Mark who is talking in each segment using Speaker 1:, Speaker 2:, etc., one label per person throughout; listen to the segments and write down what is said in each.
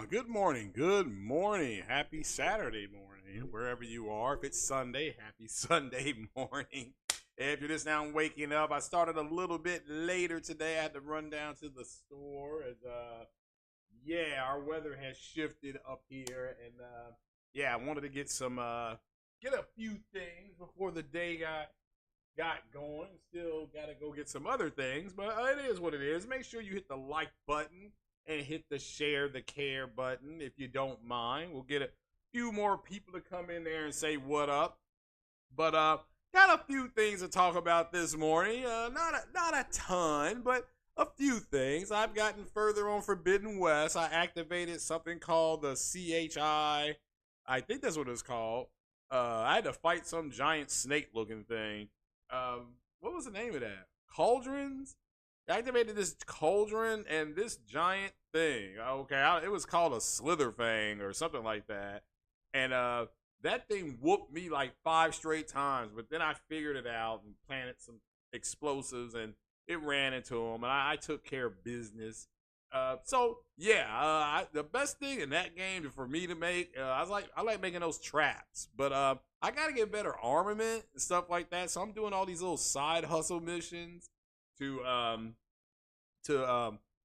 Speaker 1: Good morning. Good morning. Happy Saturday morning, wherever you are. If it's Sunday, happy Sunday morning. If you're just now waking up, I started a little bit later today. I had to run down to the store as our weather has shifted up here, and I wanted to get get a few things before the day got going. Still got to go get some other things, but it is what it is. Make sure you hit the like button and hit the share the care button if you don't mind. We'll get a few more people to come in there and say what up. But got a few things to talk about this morning. Not a ton, but a few things. I've gotten further on Forbidden West. I activated something called the CHI. I think that's what it's called. I had to fight some giant snake looking thing. What was the name of that? Cauldrons? I activated this cauldron and this giant thing. Okay, it was called a slither fang or something like that. And that thing whooped me like 5 straight times. But then I figured it out and planted some explosives and it ran into them. And I took care of business. The best thing in that game for me to make, I like making those traps. But I got to get better armament and stuff like that. So I'm doing all these little side hustle missions to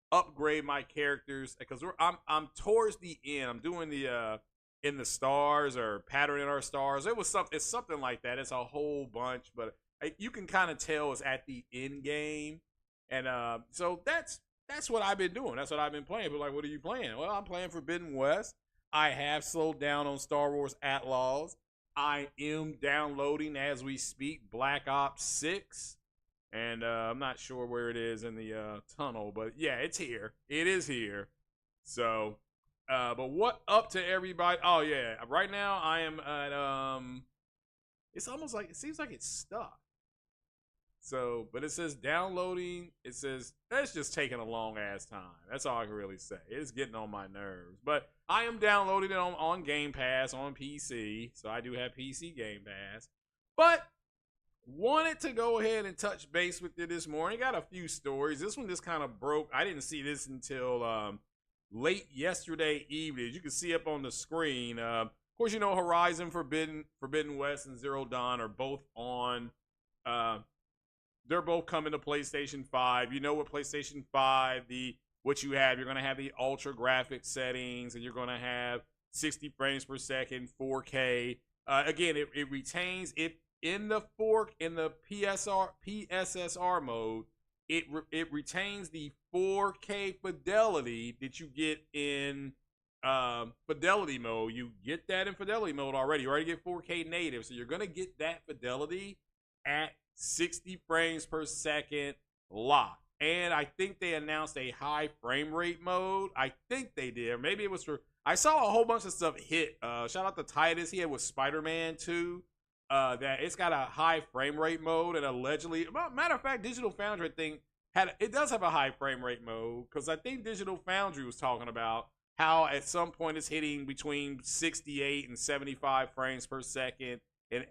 Speaker 1: upgrade my characters because I'm towards the end. I'm doing the in the stars or patterning our stars. It's something like that. It's a whole bunch, but you can kind of tell it's at the end game, and so that's what I've been doing. That's what I've been playing. But like, what are you playing? Well, I'm playing Forbidden West. I have slowed down on Star Wars Outlaws. I am downloading as we speak Black Ops 6. And I'm not sure where it is in the tunnel, but yeah, it's here. It is here. So, but what up to everybody? Oh yeah, right now I am at it's almost like it seems like it's stuck. So, but it says downloading. It says that's just taking a long ass time. That's all I can really say. It's getting on my nerves. But I am downloading it on Game Pass on PC. So I do have PC Game Pass. But wanted to go ahead and touch base with you this morning. Got a few stories. This one just kind of broke. I didn't see this until late yesterday evening. As you can see up on the screen. Of course, you know Horizon Forbidden West and Zero Dawn are both on. They're both coming to PlayStation 5. You know what PlayStation 5, what you have. You're going to have the ultra graphic settings, and you're going to have 60 frames per second, 4K. Again, it retains it. In the PSSR mode, it retains the 4K fidelity that you get in fidelity mode. You get that in fidelity mode already. You already get 4K native, so you're gonna get that fidelity at 60 frames per second lock. And I think they announced a high frame rate mode. I think they did. Or maybe it was for. I saw a whole bunch of stuff hit. Shout out to Titus. He had with Spider-Man 2. That it's got a high frame rate mode, and allegedly, matter of fact, Digital Foundry it does have a high frame rate mode, because I think Digital Foundry was talking about how at some point it's hitting between 68 and 75 frames per second in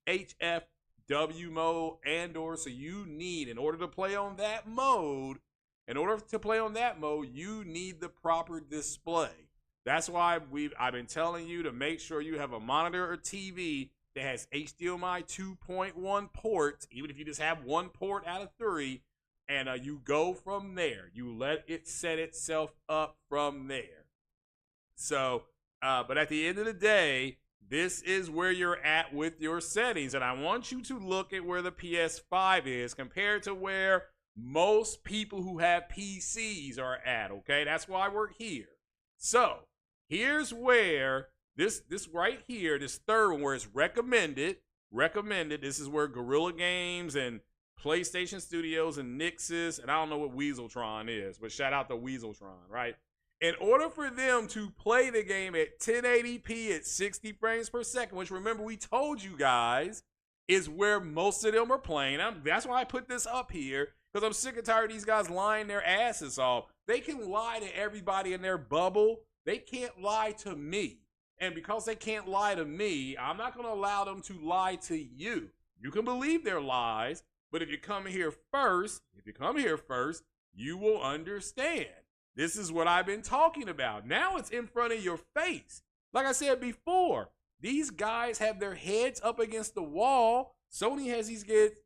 Speaker 1: HFW mode, so you need, in order to play on that mode, you need the proper display. That's why I've been telling you to make sure you have a monitor or TV that has HDMI 2.1 ports, even if you just have one port out of 3, and you go from there. You let it set itself up from there. So, but at the end of the day, this is where you're at with your settings, and I want you to look at where the PS5 is compared to where most people who have PCs are at, okay? That's why we're here. So, here's where This right here, this third one where it's recommended. This is where Guerrilla Games and PlayStation Studios and Nixxes, and I don't know what Weaseltron is, but shout out to Weaseltron, right? In order for them to play the game at 1080p at 60 frames per second, which remember we told you guys is where most of them are playing. That's why I put this up here, because I'm sick and tired of these guys lying their asses off. They can lie to everybody in their bubble. They can't lie to me. And because they can't lie to me, I'm not going to allow them to lie to you. You can believe their lies, but if you come here first, you will understand. This is what I've been talking about. Now it's in front of your face. Like I said before, these guys have their heads up against the wall. Sony has these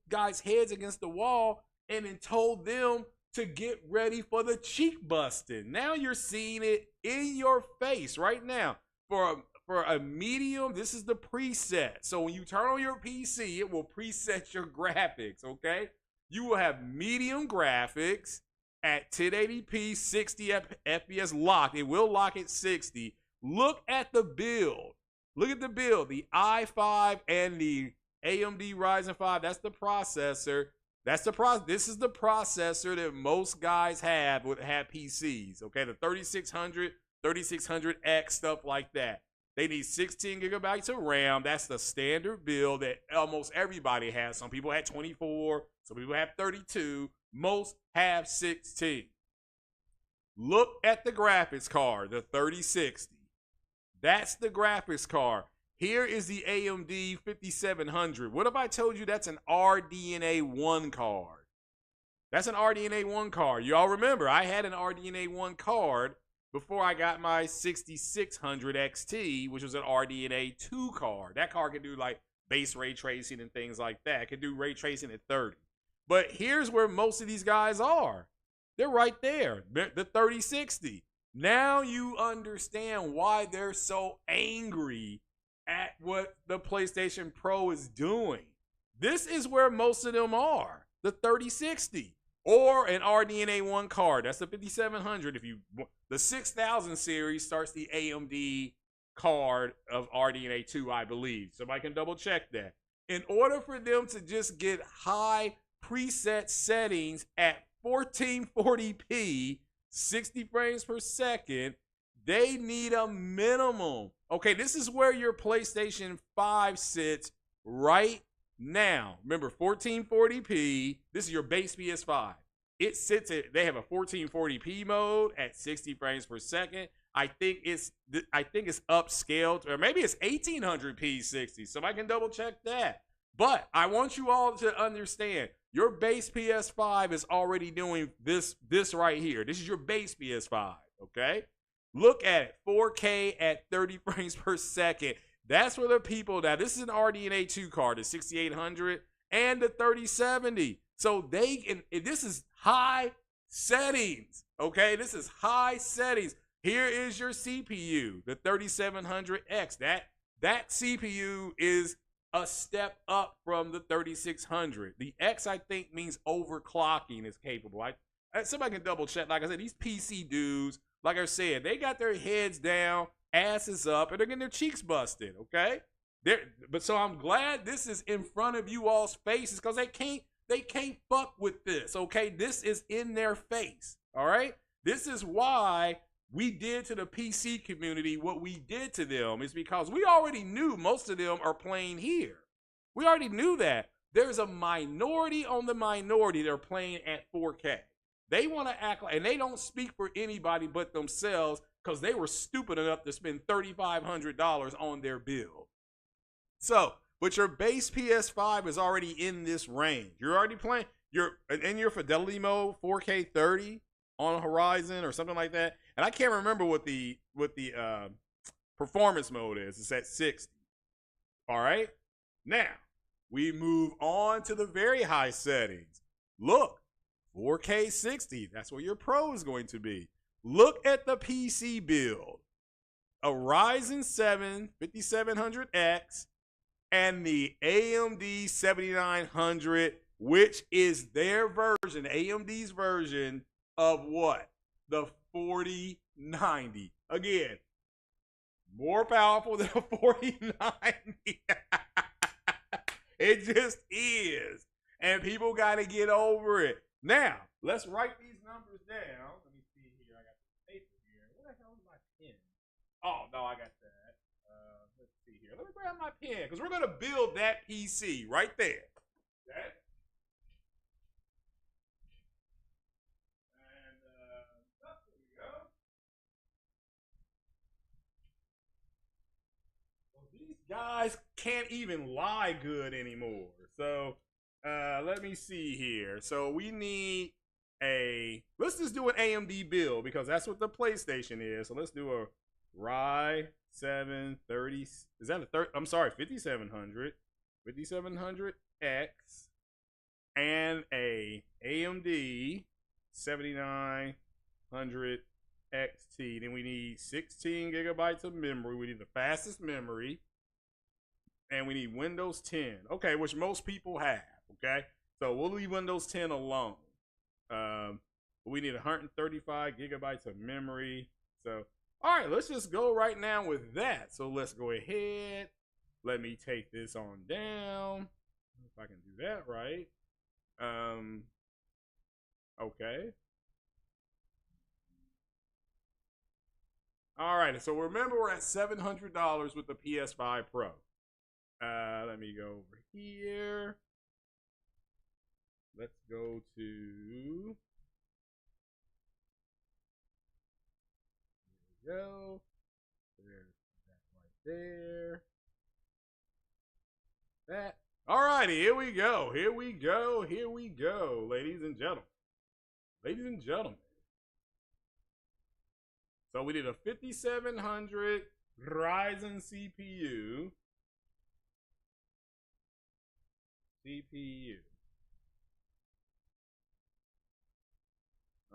Speaker 1: guys' heads against the wall and then told them to get ready for the cheek busting. Now you're seeing it in your face right now. For a medium, this is the preset. So when you turn on your PC, it will preset your graphics, okay? You will have medium graphics at 1080p, 60 FPS locked. It will lock at 60. Look at the build. Look at the build. The i5 and the AMD Ryzen 5, that's the processor. This is the processor that most guys have PCs, okay? The 3600, 3600X, stuff like that. They need 16 gigabytes of RAM. That's the standard build that almost everybody has. Some people have 24. Some people have 32. Most have 16. Look at the graphics card, the 3060. That's the graphics card. Here is the AMD 5700. What if I told you that's an RDNA 1 card? That's an RDNA 1 card. Y'all remember, I had an RDNA 1 card before I got my 6600 XT, which was an RDNA 2 card. That card can do like base ray tracing and things like that. It can do ray tracing at 30. But here's where most of these guys are. They're right there, the 3060. Now you understand why they're so angry at what the PlayStation Pro is doing. This is where most of them are, the 3060. Or an RDNA 1 card. That's the 5700. The 6000 series starts the AMD card of RDNA 2, I believe. Somebody can double check that. In order for them to just get high preset settings at 1440p, 60 frames per second, they need a minimum. Okay, this is where your PlayStation 5 sits right now. Remember, 1440p, this is your base PS5. It sits at, they have a 1440p mode at 60 frames per second. I think it's upscaled, or maybe it's 1800p 60. So I can double check that. But I want you all to understand, your base PS5 is already doing this right here. This is your base PS5, okay? Look at it, 4K at 30 frames per second. That's where the people, now this is an RDNA 2 card, the 6800 and the 3070. So this is high settings, okay? This is high settings. Here is your CPU, the 3700X. That CPU is a step up from the 3600. The X, I think, means overclocking is capable. Somebody can double check. Like I said, these PC dudes, like I said, they got their heads down, asses up, and they're getting their cheeks busted, okay? But so I'm glad this is in front of you all's faces, because they can't fuck with this, okay? This is in their face, all right? This is why we did to the PC community what we did to them, is because we already knew most of them are playing here. We already knew that. There's a minority on the minority that are playing at 4K. They want to act like, and they don't speak for anybody but themselves, because they were stupid enough to spend $3,500 on their build. So, but your base PS5 is already in this range. You're already playing, in your fidelity mode, 4K 30 on Horizon or something like that. And I can't remember what the performance mode is. It's at 60. All right? Now, we move on to the very high settings. Look, 4K 60. That's what your Pro is going to be. Look at the PC build. A Ryzen 7 5700X and the AMD 7900, which is their version, AMD's version of what? The 4090. Again, more powerful than a 4090. It just is. And people got to get over it. Now, let's write these numbers down. Let me see here. I got the paper here. Where the hell is my pen? Oh, no, I got that. Let's see here. Let me grab my pen, because we're going to build that PC right there. Okay? And, there we go. Well, these guys can't even lie good anymore. So, let me see here. So we need let's just do an AMD build because that's what the PlayStation is. So let's do a Ryzen 30. Is that a 30? I'm sorry, 5700, 5700X, and a AMD 7900 XT. Then we need 16 gigabytes of memory. We need the fastest memory, and we need Windows 10. Okay, which most people have. Okay, so we'll leave Windows 10 alone. We need 135 gigabytes of memory. So, all right, let's just go right now with that. So let's go ahead. Let me take this on down. If I can do that right. Okay. All right, so remember we're at $700 with the PS5 Pro. Let me go over here. Let's go to, there we go. There's that right there. That. All righty, here we go. Here we go. Here we go, ladies and gentlemen. Ladies and gentlemen. So we did a 5700 Ryzen CPU.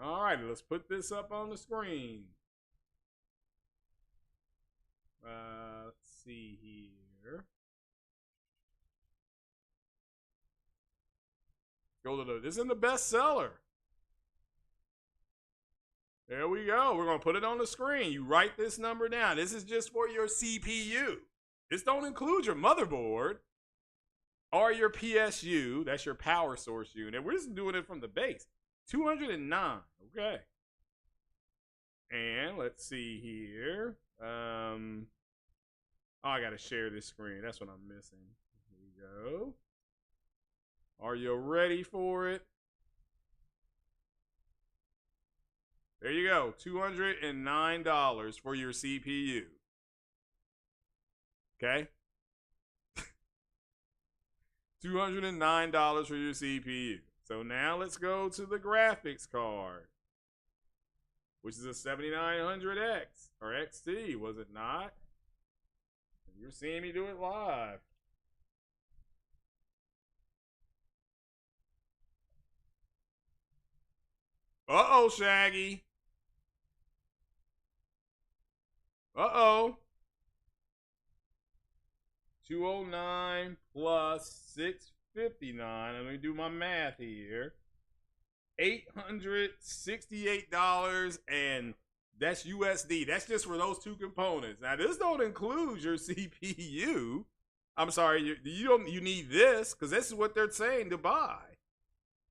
Speaker 1: All right, let's put this up on the screen. Let's see here. Go to this is the bestseller. There we go. We're going to put it on the screen. You write this number down. This is just for your CPU. This don't include your motherboard or your PSU. That's your power source unit. We're just doing it from the base. 209. Okay. And let's see here. Oh, I got to share this screen. That's what I'm missing. Here we go. Are you ready for it? There you go, $209 for your CPU. Okay? $209 for your CPU. So now let's go to the graphics card, which is a 7900X or XT, was it not? You're seeing me do it live. Uh-oh, Shaggy. Uh-oh. 209 plus 659. Let me do my math here. $868, and that's USD. That's just for those two components. Now, this don't include your CPU. I'm sorry, you need this because this is what they're saying to buy.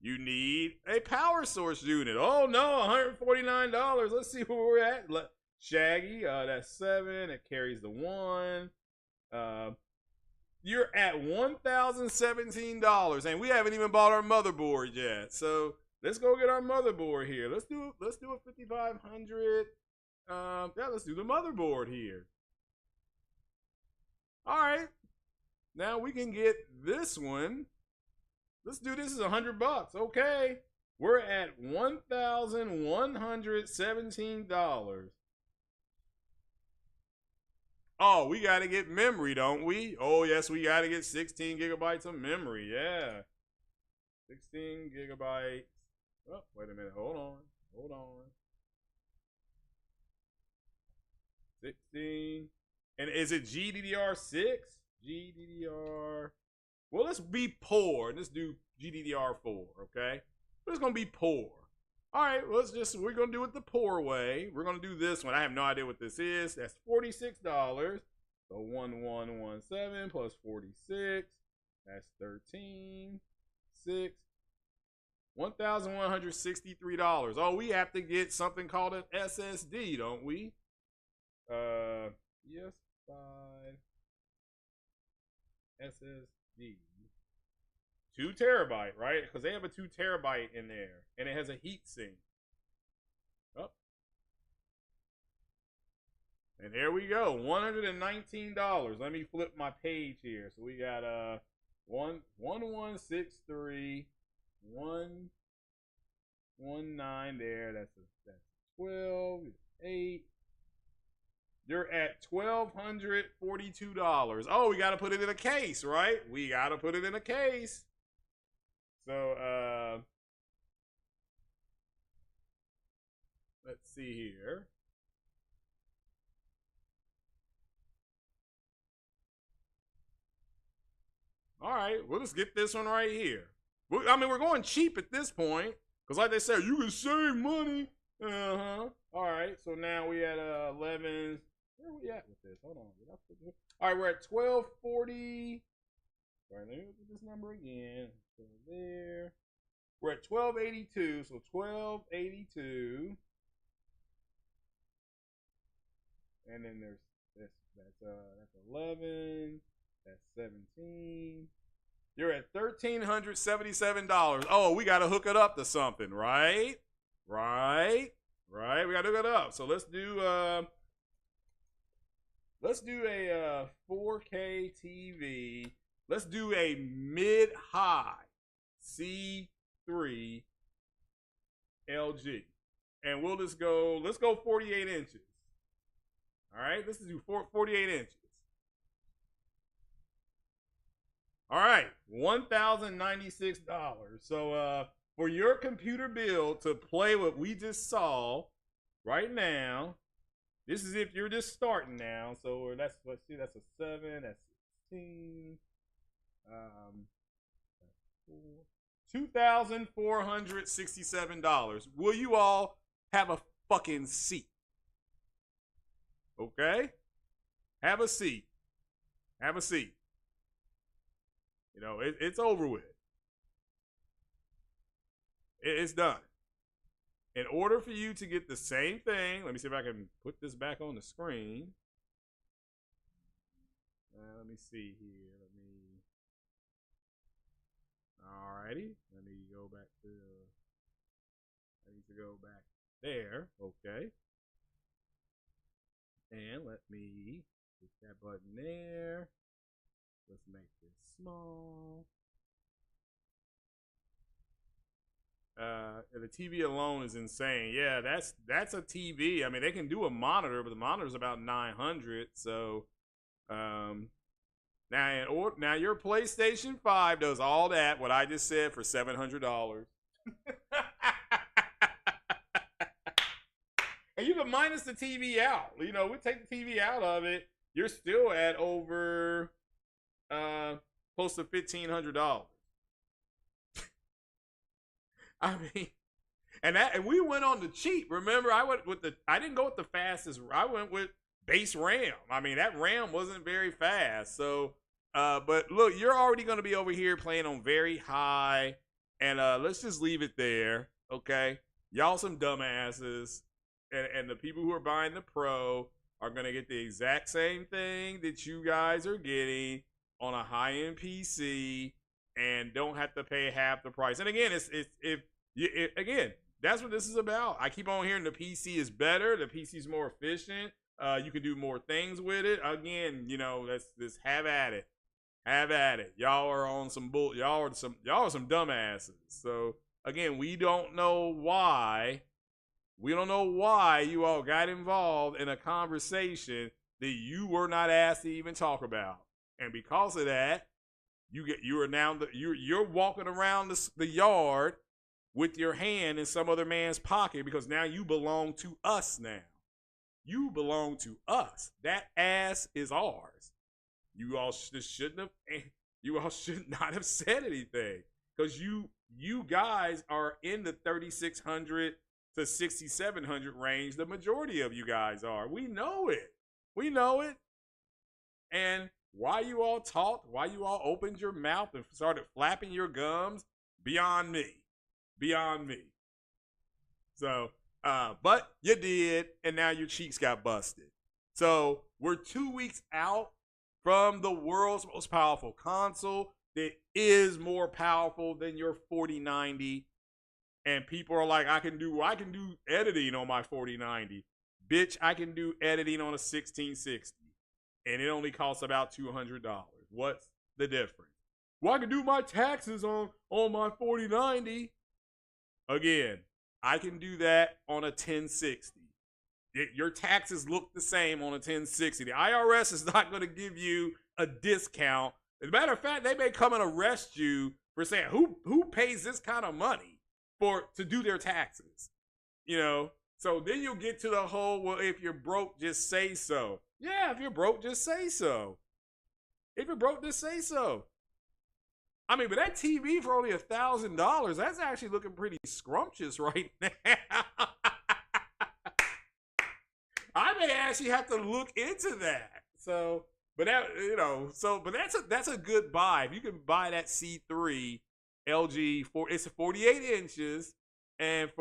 Speaker 1: You need a power source unit. Oh no, $149. Let's see where we're at. Shaggy, that's 7. It carries the 1. You're at $1,017, and we haven't even bought our motherboard yet. So let's go get our motherboard here. Let's do a 5500. Yeah, let's do the motherboard here. All right. Now we can get this one. Let's do this as $100. Okay. We're at $1,117. Oh, we got to get memory, don't we? Oh, yes, we got to get 16 gigabytes of memory. Yeah. 16 gigabytes. Oh, wait a minute. Hold on. 16. And is it GDDR6? GDDR. Well, let's be poor. Let's do GDDR4, okay? But it's going to be poor. All right, we're going to do it the poor way. We're going to do this one. I have no idea what this is. That's $46. So 1117 plus 46. That's 13. 6. $1,163. Oh, we have to get something called an SSD, don't we? Yes, 5. SSD. 2 terabyte, right? Because they have a 2 terabyte in there, and it has a heat sink. Oh. And there we go, $119. Let me flip my page here. So we got 1163 1 1.9 there. That's 12. 8. You're at $1,242. Oh, we got to put it in a case, right? We got to put it in a case. So, let's see here. All right, we'll just get this one right here. I mean, we're going cheap at this point because, like they said, you can save money. All right, so now we at 11. Where are we at with this? Hold on. All right, we're at 1240. All right, let me look at this number again. So there. We're at 1282. So 1282. And then there's this. That's 11. That's 17. You're at $1,377. Oh, we got to hook it up to something, right? Right. We got to hook it up. So let's do a 4K TV. Let's do a mid-high C3 LG. And we'll just go, let's go 48 inches. All right, let's do 48 inches. All right, $1,096. So for your computer build to play what we just saw right now, this is if you're just starting now. So let's see, that's a 7, that's 16. $2,467. Will you all have a fucking seat? Okay? Have a seat. Have a seat. You know, it's over with. It's done. In order for you to get the same thing, let me see if I can put this back on the screen. Let me see here. Alrighty. Let me go back to. I need to go back there. Okay. And let me hit that button there. Let's make this small. The TV alone is insane. Yeah, that's a TV. I mean, they can do a monitor, but the monitor's about 900. So, now your PlayStation 5 does all that what I just said for $700. And you can minus the TV out. You know, we take the TV out of it. You're still at over close to $1,500. I mean, and we went on the cheap. Remember, I didn't go with the fastest. I went with base RAM. I mean, that RAM wasn't very fast. So, but look, you're already going to be over here playing on very high, and let's just leave it there, okay? Y'all some dumbasses, and the people who are buying the Pro are going to get the exact same thing that you guys are getting on a high-end PC, and don't have to pay half the price. And again, again, that's what this is about. I keep on hearing the PC is better, the PC is more efficient. You can do more things with it. Again, you know, let's have at it. Have at it. Y'all are on some bull. Y'all are some dumbasses. So again, we don't know why. We don't know why you all got involved in a conversation that you were not asked to even talk about. And because of that, you're walking around the yard with your hand in some other man's pocket because now you belong to us now. You belong to us. That ass is ours. You all should not have said anything because you guys are in the 3,600 to 6,700 range. The majority of you guys are. We know it. We know it. And why you all talked, why you all opened your mouth and started flapping your gums, beyond me. Beyond me. So, but you did, and now your cheeks got busted. So we're 2 weeks out from the world's most powerful console that is more powerful than your 4090. And people are like, I can do editing on my 4090. Bitch, I can do editing on a 1660. And it only costs about $200. What's the difference? Well, I can do my taxes on my 4090. Again, I can do that on a 1060. Your taxes look the same on a 1060. The IRS is not going to give you a discount. As a matter of fact, they may come and arrest you for saying who pays this kind of money to do their taxes. You know, so then you'll get to the whole, well, if you're broke, just say so. Yeah, if you're broke, just say so. If you're broke, just say so. I mean, but that TV for only $1,000, that's actually looking pretty scrumptious right now. I may actually have to look into that. So, but that, you know, but that's a good buy. If you can buy that C3 LG it's 48 inches, and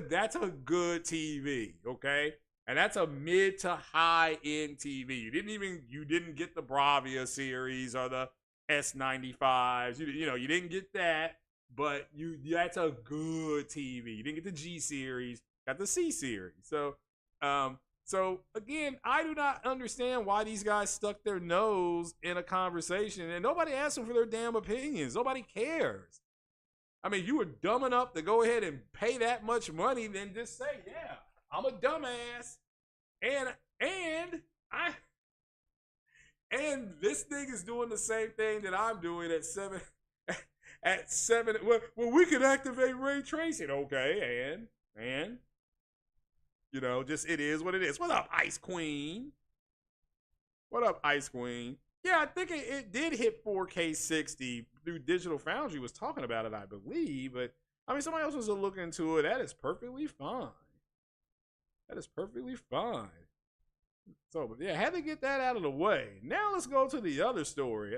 Speaker 1: that's a good TV, okay? And that's a mid to high end TV. You didn't get the Bravia series or the S95s. You didn't get that, but that's a good TV. You didn't get the G series, got the C series. So again, I do not understand why these guys stuck their nose in a conversation and nobody asked them for their damn opinions. Nobody cares. I mean, you were dumb enough to go ahead and pay that much money, then just say, yeah, I'm a dumbass. And this thing is doing the same thing that I'm doing at 7. Well, we can activate ray tracing. Okay, and just it is what it is. What up, Ice Queen? What up, Ice Queen? Yeah, I think it did hit 4K 60 through Digital Foundry was talking about it, I believe. But, I mean, somebody else was looking into it. That is perfectly fine. That is perfectly fine. So, but yeah, had to get that out of the way. Now let's go to the other story.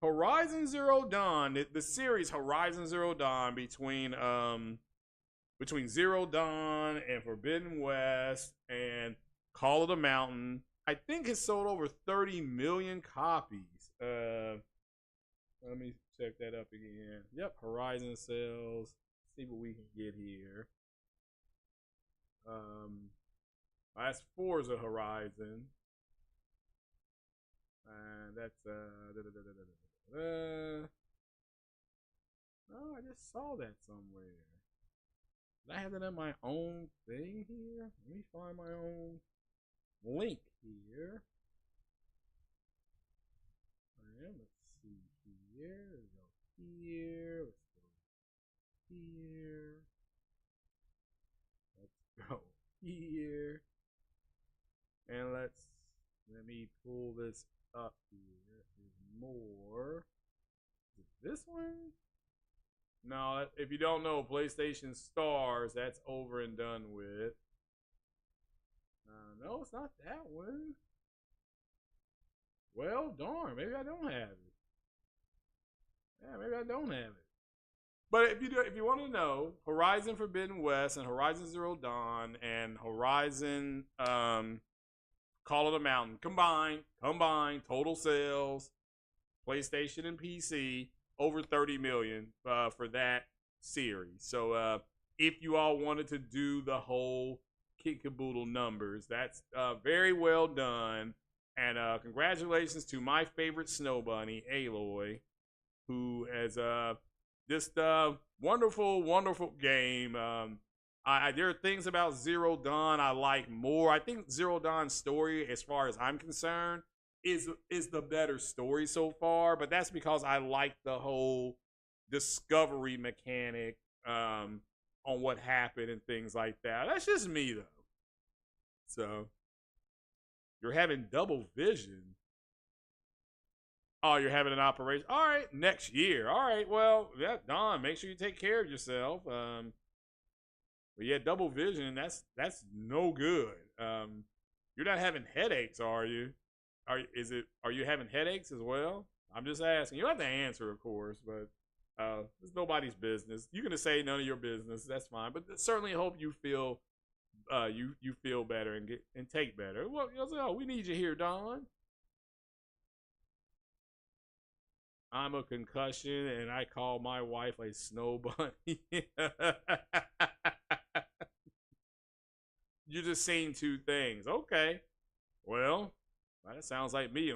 Speaker 1: Horizon Zero Dawn, the series Horizon Zero Dawn between Zero Dawn and Forbidden West and Call of the Mountain, I think it's sold over 30 million copies. Let me check that up again. Yep, Horizon sales. See what we can get here. That's Forza Horizon. And that's oh, I just saw that somewhere. Did I have that on my own thing here? Let me find my own link here. And let's see here. Let's go here. Let's go here. Let's go here. And let me pull this up here. There's more. Is it this one? No, if you don't know, PlayStation Stars, that's over and done with. No, it's not that one. Well, darn, maybe I don't have it. Yeah, maybe I don't have it. But if you want to know, Horizon Forbidden West and Horizon Zero Dawn and Horizon Call of the Mountain combined total sales, PlayStation and PC, over 30 million for that series. So if you all wanted to do the whole kit caboodle numbers, that's very well done. And congratulations to my favorite snow bunny, Aloy, who has just wonderful, wonderful game. There are things about Zero Dawn I like more. I think Zero Dawn's story, as far as I'm concerned, is the better story so far, but that's because I like the whole discovery mechanic on what happened and things like that. That's just me, though. So, you're having double vision. Oh, you're having an operation. All right, next year. All right, well, yeah, Don, make sure you take care of yourself. But yeah, double vision, that's no good. You're not having headaches, are you? Are you having headaches as well? I'm just asking. You don't have to answer, of course, but it's nobody's business. You can say none of your business. That's fine. But certainly hope you feel you feel better and take better. Well, we need you here, Don. I'm a concussion, and I call my wife a snow bunny. You're just saying two things. Okay. Well, that sounds like me.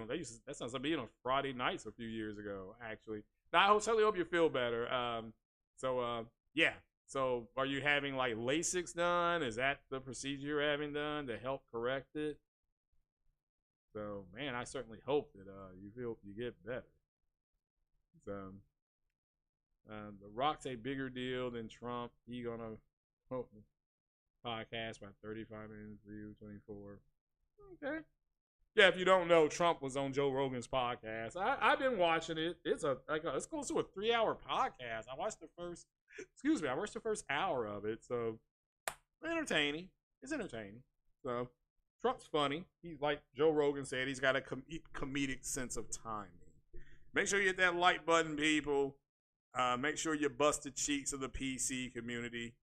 Speaker 1: That sounds like me on Friday nights a few years ago, actually. Now, I certainly hope you feel better. Yeah. So are you having like LASIK done? Is that the procedure you're having done to help correct it? So man, I certainly hope that you feel you get better. So the Rock's a bigger deal than Trump. He gonna podcast by 35 minutes, view 24. Okay. Yeah, if you don't know, Trump was on Joe Rogan's podcast. I've been watching it. It's close to a 3-hour podcast. I watched the first hour of it. So entertaining. It's entertaining. So Trump's funny. He's like Joe Rogan said, he's got a comedic sense of timing. Make sure you hit that like button, people. Make sure you bust the cheeks of the PC community.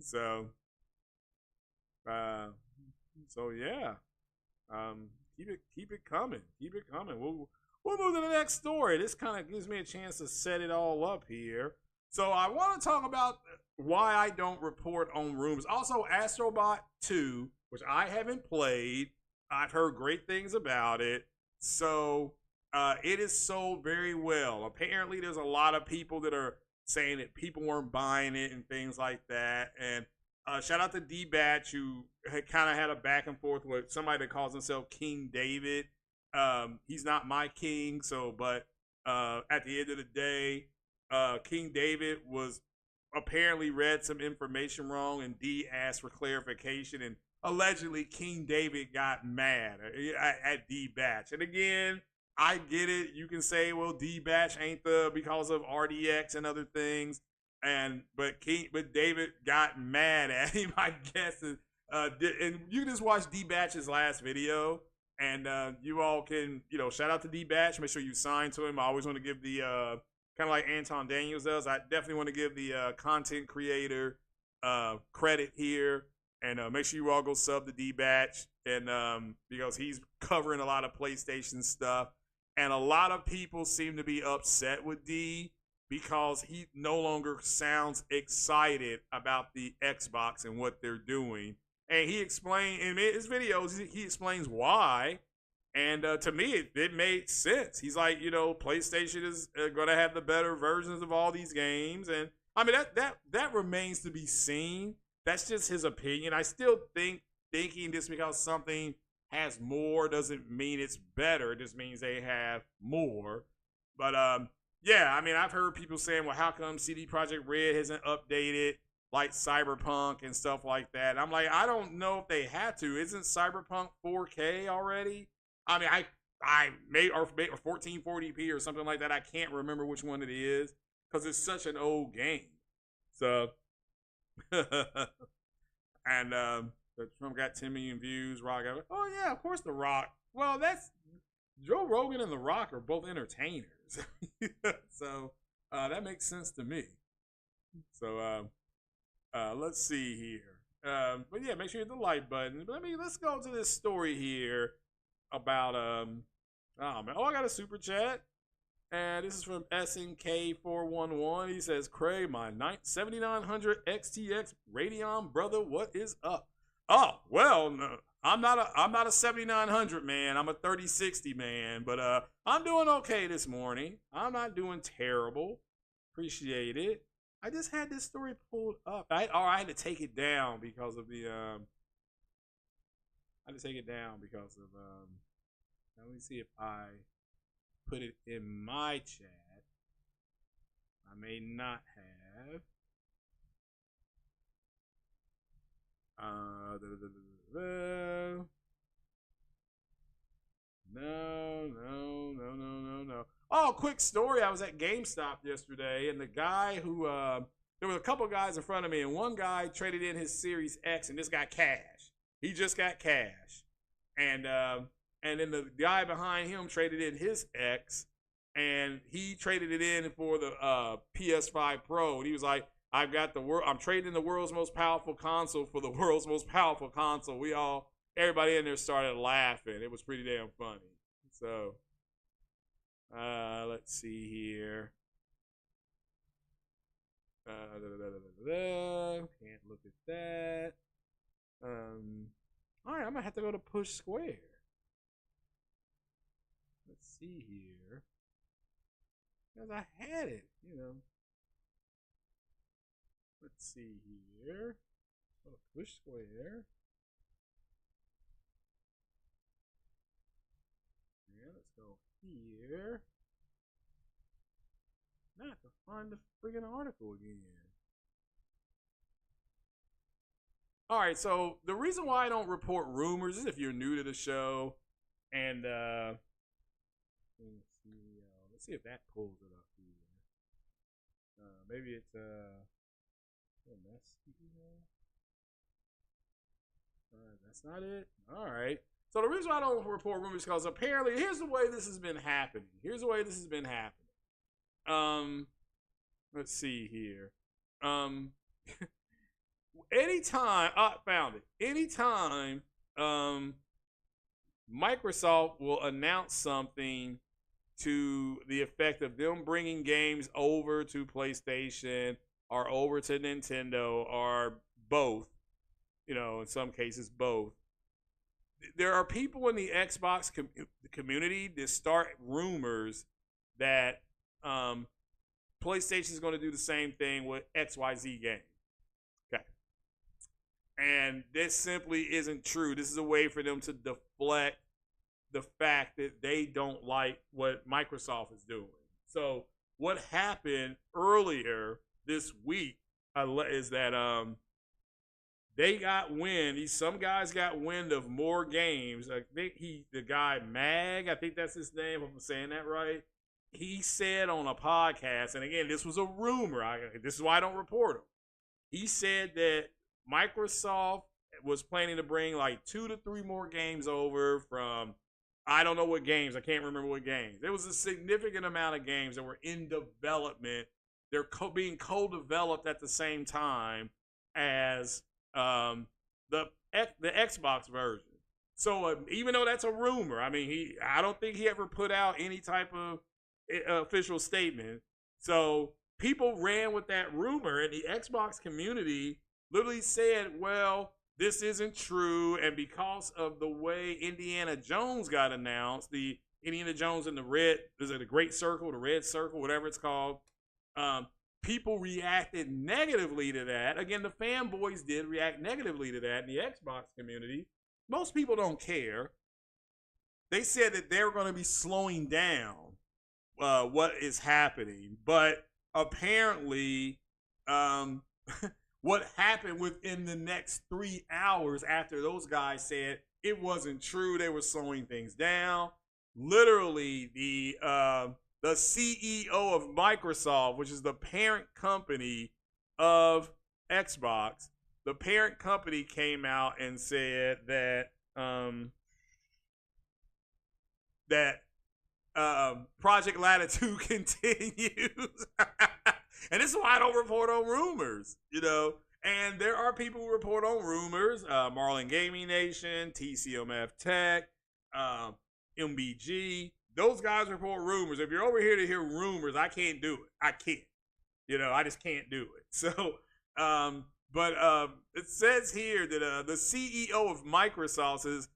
Speaker 1: So yeah. Keep it coming. Keep it coming. We'll move to the next story. This kind of gives me a chance to set it all up here. So I want to talk about why I don't report on rumors. Also, Astrobot 2, which I haven't played. I've heard great things about it. So it is sold very well. Apparently, there's a lot of people that are saying that people weren't buying it and things like that. And shout out to D-Batch, who kind of had a back and forth with somebody that calls himself King David. He's not my king, but at the end of the day, King David was apparently read some information wrong, and D asked for clarification, and allegedly King David got mad at D-Batch. And again, I get it. You can say, well, D-Batch ain't because of RDX and other things. But David got mad at him, I guess. And you can just watch D-Batch's last video, and you all can, shout out to D-Batch. Make sure you sign to him. I always want to give the kind of like Anton Daniels does. I definitely want to give the content creator credit here, and make sure you all go sub to D-Batch, and because he's covering a lot of PlayStation stuff, and a lot of people seem to be upset with D because he no longer sounds excited about the Xbox and what they're doing. And he explained in his videos, he explains why. And to me, it made sense. He's like, PlayStation is going to have the better versions of all these games. And I mean, that remains to be seen. That's just his opinion. I still thinking just because something has more doesn't mean it's better. It just means they have more. But yeah, I mean, I've heard people saying, well, how come CD Projekt Red hasn't updated like Cyberpunk and stuff like that? And I'm like, I don't know if they had to. Isn't Cyberpunk 4K already? I mean, I may or 1440p or something like that. I can't remember which one it is because it's such an old game. So, and Trump got 10 million views. Rock got, oh yeah, of course The Rock. Well, that's Joe Rogan and The Rock are both entertainers. So that makes sense to me. So let's see here. But yeah, make sure you hit the like button. But let's go to this story here about oh man, I got a super chat. And this is from SNK411. He says, Craig, my 7900 XTX Radeon brother, what is up? Oh, well, no, I'm not a 7900 man. I'm a 3060 man, but I'm doing okay this morning. I'm not doing terrible. Appreciate it. I just had this story pulled up. I had to take it down because of the let me see if I put it in my chat. I may not have. No. Oh, quick story. I was at GameStop yesterday, and the guy who there was a couple guys in front of me, and one guy traded in his Series X, and this got cash. He just got cash, and then the guy behind him traded in his X, and he traded it in for the PS5 Pro. And he was like, I'm trading the world's most powerful console for the world's most powerful console. Everybody in there started laughing. It was pretty damn funny. So, let's see here. Can't look at that. All right, I'm gonna have to go to Push Square. Let's see here. Because I had it, Let's see here. Push square. Yeah, let's go here. Now I have to find the friggin' article again. All right, so the reason why I don't report rumors is if you're new to the show, and let's see if that pulls it up here. Maybe it's that's not it. All right. So the reason why I don't report rumors is because apparently here's the way this has been happening. Let's see here. Anytime I found it. Anytime Microsoft will announce something to the effect of them bringing games over to PlayStation or over to Nintendo or both, in some cases both. There are people in the Xbox community that start rumors that PlayStation is going to do the same thing with XYZ game. Okay. And this simply isn't true. This is a way for them to deflect the fact that they don't like what Microsoft is doing. So what happened earlier this week is that they got wind. Some guys got wind of more games. I think the guy Mag, I think that's his name, if I'm saying that right. He said on a podcast, and again, this was a rumor. This is why I don't report them. He said that Microsoft was planning to bring like 2 to 3 more games over from, I don't know what games. I can't remember what games. There was a significant amount of games that were in development. They're being co-developed at the same time as the Xbox version. So even though that's a rumor, I mean, I don't think he ever put out any type of official statement. So people ran with that rumor, and the Xbox community literally said, well, this isn't true. And because of the way Indiana Jones got announced, the Indiana Jones and the Red Circle, whatever it's called, people reacted negatively to that. Again, the fanboys did react negatively to that in the Xbox community. Most people don't care. They said that they're going to be slowing down what is happening. But apparently, what happened within the next 3 hours after those guys said it wasn't true, they were slowing things down. Literally, the CEO of Microsoft, which is the parent company of Xbox, the parent company came out and said that Project Latitude continues. And this is why I don't report on rumors, And there are people who report on rumors. Marlin Gaming Nation, TCMF Tech, MBG. Those guys report rumors. If you're over here to hear rumors, I can't do it. I can't. I just can't do it. So, but it says here that the CEO of Microsoft says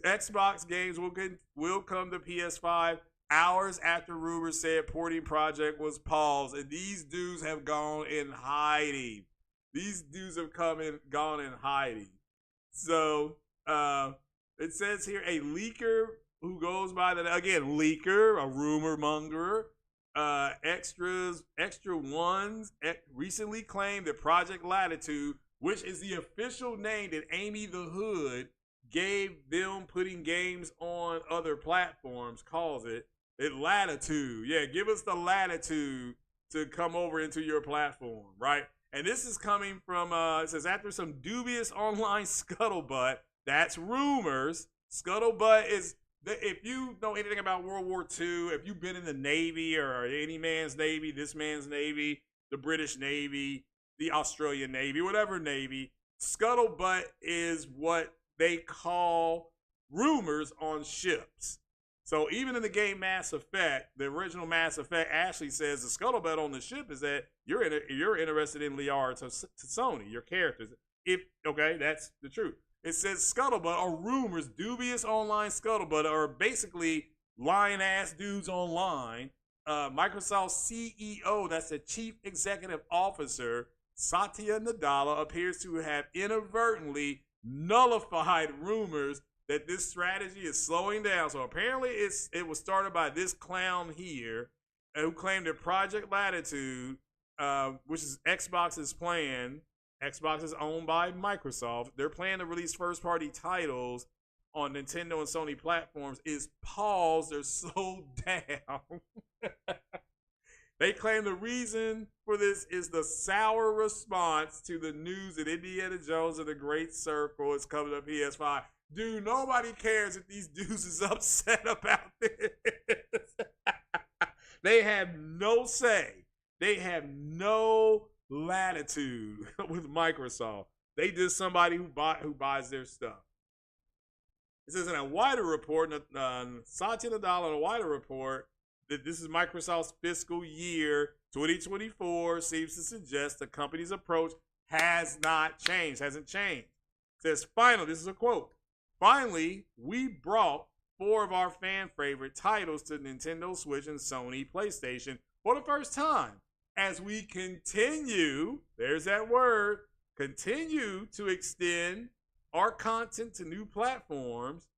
Speaker 1: Xbox games will come to PS5 hours after rumors said porting project was paused, and these dudes have gone in hiding. These dudes have gone in hiding. So it says here a leaker who goes by leaker, a rumor monger, Extra Ones recently claimed that Project Latitude, which is the official name that Amy the Hood gave them putting games on other platforms, calls it Latitude. Yeah, give us the latitude to come over into your platform, right? And this is coming from, it says, after some dubious online scuttlebutt, that's rumors. Scuttlebutt is, if you know anything about World War II, if you've been in the Navy or any man's Navy, this man's Navy, the British Navy, the Australian Navy, whatever Navy, scuttlebutt is what they call rumors on ships. So even in the game Mass Effect, the original Mass Effect actually says the scuttlebutt on the ship is that you're interested in Liara to Sony, your characters. That's the truth. It says scuttlebutt or rumors, dubious online scuttlebutt, are basically lying ass dudes online. Microsoft CEO, that's the chief executive officer, Satya Nadella appears to have inadvertently nullified rumors that this strategy is slowing down. So apparently it was started by this clown here who claimed that Project Latitude, which is Xbox's plan, Xbox is owned by Microsoft. Their plan to release first-party titles on Nintendo and Sony platforms is paused or slowed down. They claim the reason for this is the sour response to the news that Indiana Jones and the Great Circle is coming to PS5. Dude, nobody cares if these dudes is upset about this. They have no say. They have no latitude with Microsoft. They just somebody who buys their stuff. It says in a wider report, Satya Nadella in a wider report, that this is Microsoft's fiscal year 2024 seems to suggest the company's approach hasn't changed. It says, finally, this is a quote, finally, we brought 4 of our fan favorite titles to Nintendo Switch and Sony PlayStation for the first time. As we continue, there's that word, continue to extend our content to new platforms,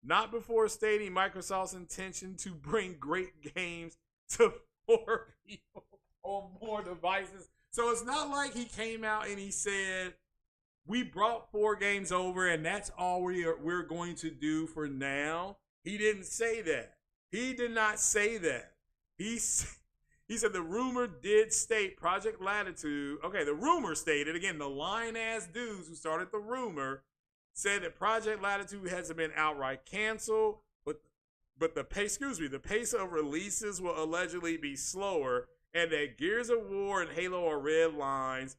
Speaker 1: not before stating Microsoft's intention to bring great games to 4 people on more devices. So it's not like he came out and he said, we brought 4 games over and that's all we're going to do for now. He didn't say that. He did not say that. He said the rumor did state Project Latitude. Okay, the rumor stated, again, the lying-ass dudes who started the rumor said that Project Latitude hasn't been outright canceled, but the pace of releases will allegedly be slower, and that Gears of War and Halo are red lines,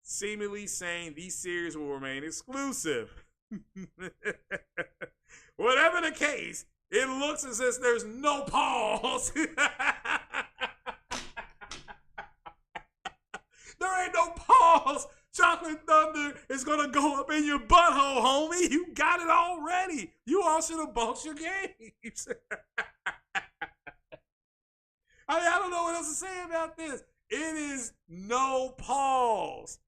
Speaker 1: seemingly saying these series will remain exclusive. Whatever the case, it looks as if there's no pause. There ain't no pause. Chocolate Thunder is going to go up in your butthole, homie. You got it already. You all should have bought your games. I don't know what else to say about this. It is no pause.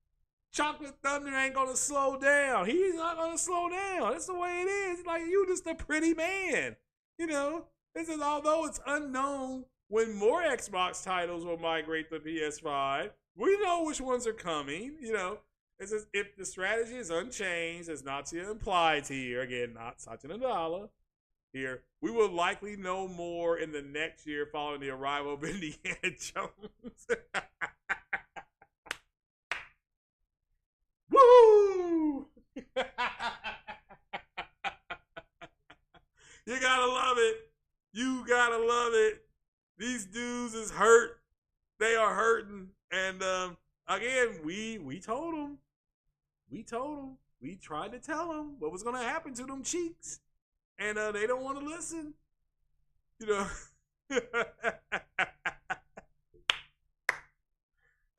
Speaker 1: Chocolate Thunder ain't going to slow down. He's not going to slow down. That's the way it is. Like, you just a pretty man. You know, this is, although it's unknown when more Xbox titles will migrate to PS5, we know which ones are coming. You know, it's as if the strategy is unchanged, as Natya implied here, again, not Satya Nadella here, we will likely know more in the next year following the arrival of Indiana Jones. Woo! You gotta love it. You gotta love it. These dudes is hurt. They are hurting. And again, we told them. We told them. We tried to tell them what was going to happen to them cheeks. And they don't want to listen. You know.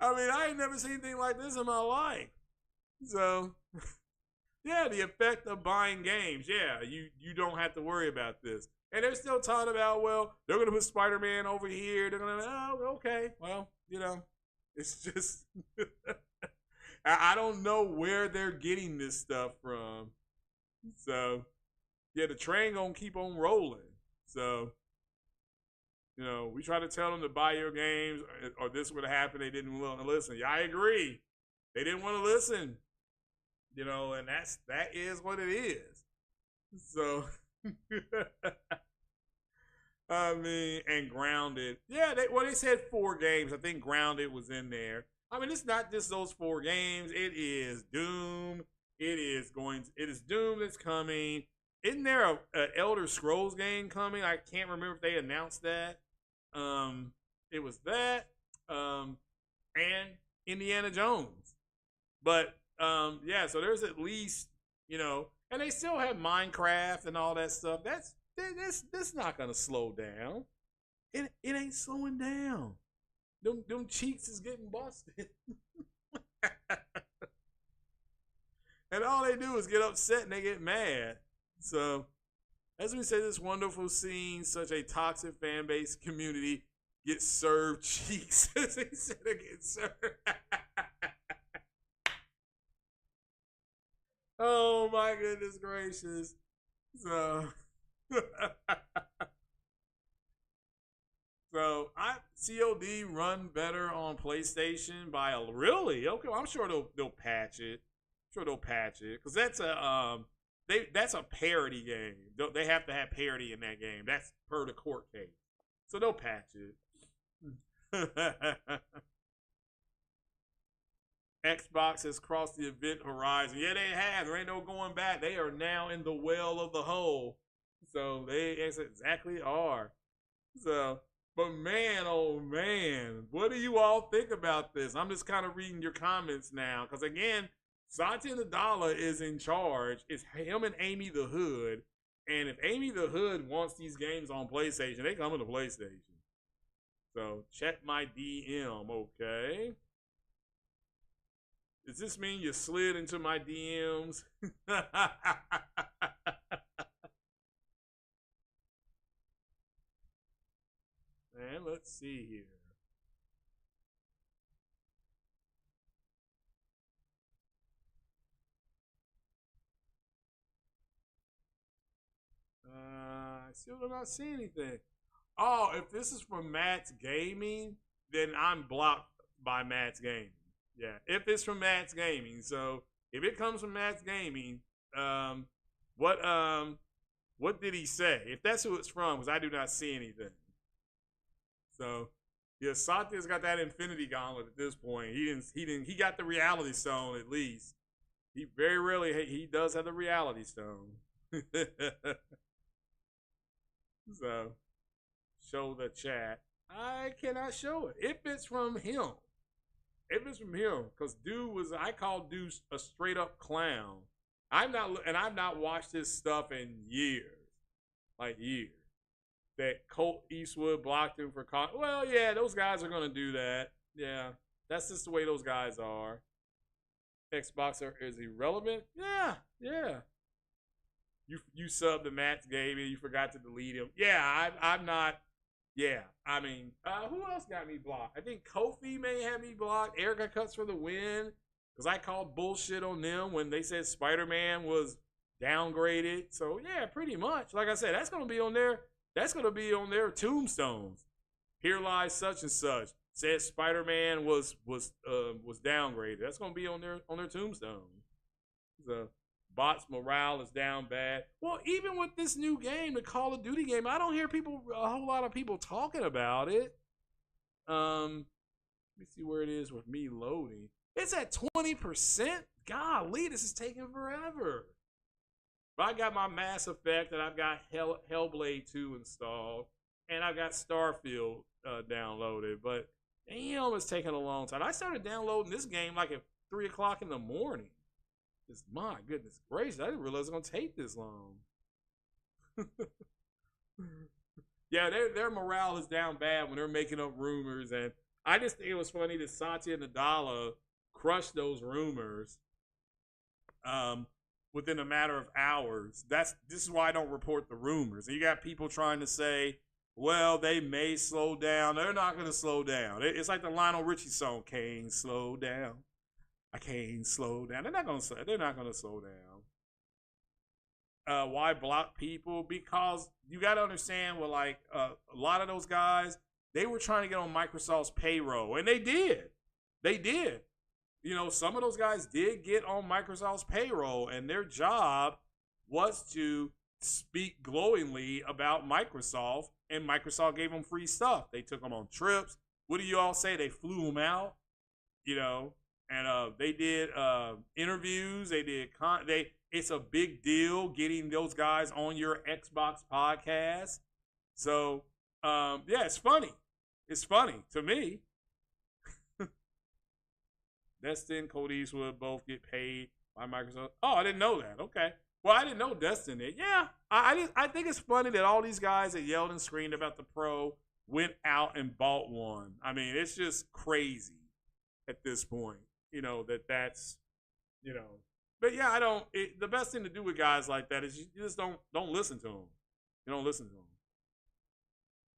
Speaker 1: I mean, I ain't never seen anything like this in my life. So, yeah, the effect of buying games. Yeah, you don't have to worry about this. And they're still talking about, well, they're going to put Spider-Man over here. They're going to, oh, okay. Well, you know, it's just, I don't know where they're getting this stuff from. So, yeah, the train going to keep on rolling. So, you know, we try to tell them to buy your games or this would happen. They didn't want to listen. Yeah, I agree. They didn't want to listen. You know, and that is what it is. So, I mean, and Grounded. Yeah, they said 4 games. I think Grounded was in there. I mean, it's not just those 4 games. It is Doom. It is Doom that's coming. Isn't there a Elder Scrolls game coming? I can't remember if they announced that. It was that. And Indiana Jones. But yeah, so there's at least, you know, and they still have Minecraft and all that stuff. That's not gonna slow down. It ain't slowing down. Them cheeks is getting busted. And all they do is get upset and they get mad. So, as we say, this wonderful scene, such a toxic fan base community gets served cheeks. As they said, they get served. Oh my goodness gracious. So so I COD run better on PlayStation by a really okay. Well, I'm sure they'll patch it. I'm sure they'll patch it because that's a parody game. They have to have parody in that game. That's per the court case. So they'll patch it. Xbox has crossed the event horizon. Yeah, they have. There ain't no going back. They are now in the well of the hole. So they exactly are. So, but man, oh man, what do you all think about this? I'm just kind of reading your comments now because again, Satya Nadella is in charge. It's him and Amy the Hood, and if Amy the Hood wants these games on PlayStation, they come to PlayStation. So check my DM, okay? Does this mean you slid into my DMs? Man, let's see here. I still do not see anything. Oh, if this is from Matt's Gaming, then I'm blocked by Matt's Gaming. Yeah, if it's from Matt's Gaming. So if it comes from Matt's Gaming, um, what what did he say? If that's who it's from, because I do not see anything. So yeah, Satya's got that Infinity Gauntlet at this point. He got the Reality Stone at least. He very rarely he does have the Reality Stone. So show the chat. I cannot show it. If it's from him. If it's from him, because dude was I call dude a straight up clown. I've not watched his stuff in years. Like years. That Colt Eastwood blocked him for well, yeah, those guys are gonna do that. Yeah. That's just the way those guys are. Xbox is irrelevant? Yeah, yeah. You subbed the Matt's game and you forgot to delete him. Yeah, I'm not. Yeah, I mean, who else got me blocked? I think Kofi may have me blocked. Erica Cuts for the win because I called bullshit on them when they said Spider-Man was downgraded. So yeah, pretty much. Like I said, that's gonna be on there. That's gonna be on their tombstones. Here lies such and such. Said Spider-Man was downgraded. That's gonna be on their tombstone. So bots morale is down bad. Well, even with this new game, the Call of Duty game, I don't hear a whole lot of people talking about it. Let me see where it is with me loading. It's at 20%. Golly, this is taking forever. But I got my Mass Effect and I've got Hellblade 2 installed, and I've got Starfield downloaded. But damn, it's taking a long time. I started downloading this game like at 3 o'clock in the morning. Just, my goodness gracious, I didn't realize it was gonna take this long. Yeah, their morale is down bad when they're making up rumors, and I just think it was funny that Satya Nadella crushed those rumors within a matter of hours. This is why I don't report the rumors. And you got people trying to say, well, they may slow down. They're not going to slow down. It's like the Lionel Richie song, "Can't Slow Down. I can't slow down." They're not going to slow down. Why block people? Because you got to understand, well, like a lot of those guys, they were trying to get on Microsoft's payroll, and they did. They did. You know, some of those guys did get on Microsoft's payroll, and their job was to speak glowingly about Microsoft, and Microsoft gave them free stuff. They took them on trips. What do you all say? They flew them out, you know, and they did interviews. They did it's a big deal getting those guys on your Xbox podcast. So yeah, it's funny. It's funny to me. Destin, Cody Eastwood both get paid by Microsoft. Oh, I didn't know that. Okay. Well, I didn't know Destin did. Yeah, I think it's funny that all these guys that yelled and screamed about the Pro went out and bought one. I mean, it's just crazy at this point. You know, that's, you know. But yeah, I don't. The best thing to do with guys like that is you just don't listen to them. You don't listen to them.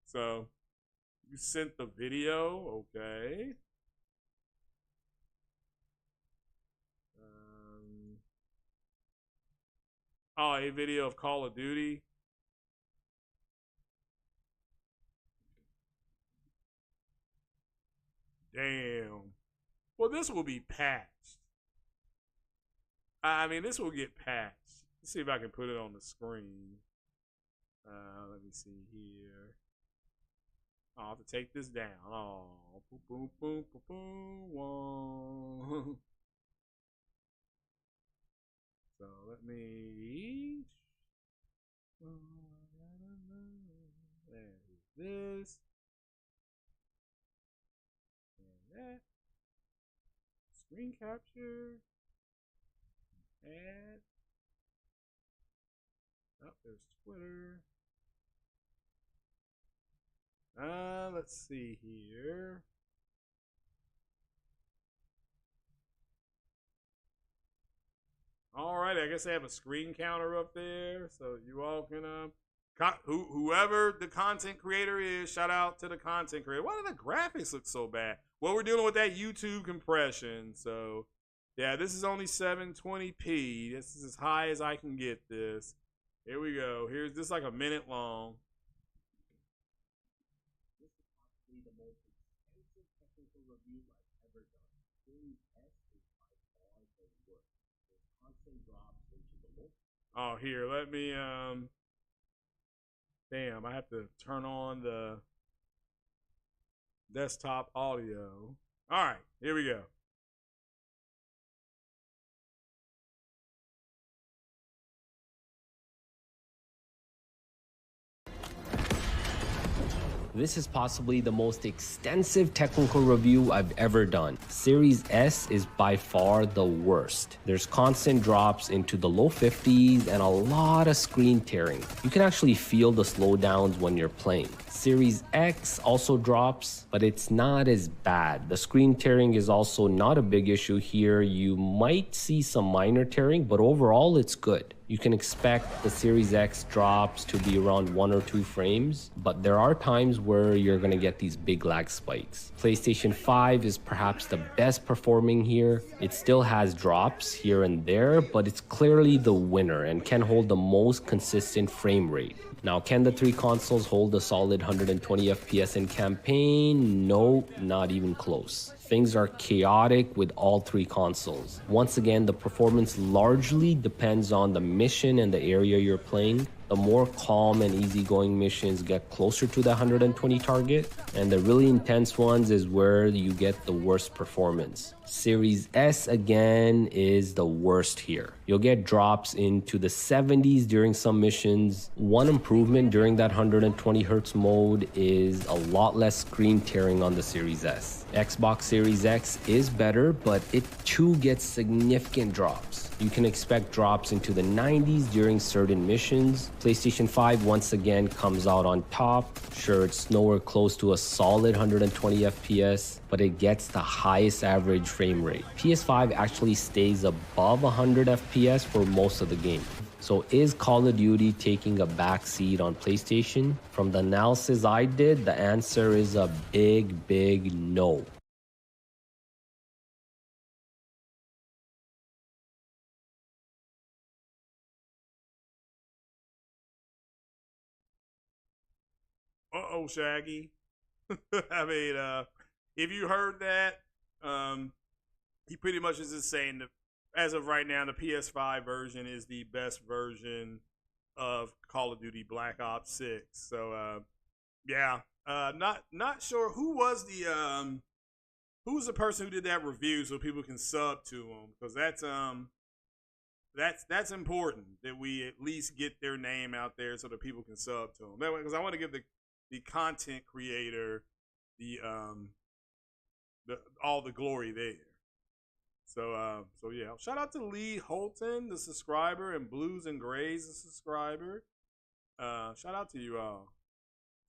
Speaker 1: So you sent the video, okay. Oh, a video of Call of Duty. Damn. Well, this will be patched. I mean, this will get patched. Let's see if I can put it on the screen. Let me see here. I'll have to take this down. Oh, boom, boom, boom, boom, boom, whoa. So let me. There's this. And that. Screen capture. Add. Oh, there's Twitter. Let's see here. All right, I guess I have a screen counter up there, so you all can whoever the content creator is, shout out to the content creator. Why do the graphics look so bad? Well, we're dealing with that YouTube compression, so yeah, this is only 720p. This is as high as I can get this. Here we go. Here's this like a minute long. This is possibly the most extensive technical review I've ever done. Series S is by far the worst. There's constant drops into the look. Oh, here, let me damn, I have to turn on the desktop audio. All right, here we go.
Speaker 2: This is possibly the most extensive technical review I've ever done. Series S is by far the worst. There's constant drops into the low 50s and a lot of screen tearing. You can actually feel the slowdowns when you're playing. Series X also drops, but it's not as bad. The screen tearing is also not a big issue here. You might see some minor tearing, but overall it's good. You can expect the Series X drops to be around 1 or 2 frames, but there are times where you're gonna get these big lag spikes. PlayStation 5 is perhaps the best performing here. It still has drops here and there, but it's clearly the winner and can hold the most consistent frame rate. Now, can the 3 consoles hold a solid 120 FPS in campaign? No, not even close. Things are chaotic with all 3 consoles. Once again, the performance largely depends on the mission and the area you're playing. The more calm and easygoing missions get closer to the 120 target, and the really intense ones is where you get the worst performance. Series S again is the worst here. You'll get drops into the 70s during some missions. One improvement during that 120 Hz mode is a lot less screen tearing on the Series S. Xbox Series X is better, but it too gets significant drops. You can expect drops into the 90s during certain missions. PlayStation 5 once again comes out on top. Sure, it's nowhere close to a solid 120 FPS, but it gets the highest average frame rate. PS5 actually stays above 100 FPS for most of the game. So is Call of Duty taking a backseat on PlayStation? From the analysis I did, the answer is a big no.
Speaker 1: Uh-oh, Shaggy. I mean, if you heard that, he pretty much is just saying that as of right now, the PS5 version is the best version of Call of Duty Black Ops 6. So, yeah, not sure who was the person who did that review, so people can sub to him, because that's important that we at least get their name out there so that people can sub to them. That way, because I want to give the content creator the all the glory there. So yeah, shout out to Lee Holton, the subscriber, and Blues and Grays, the subscriber. Shout out to you all.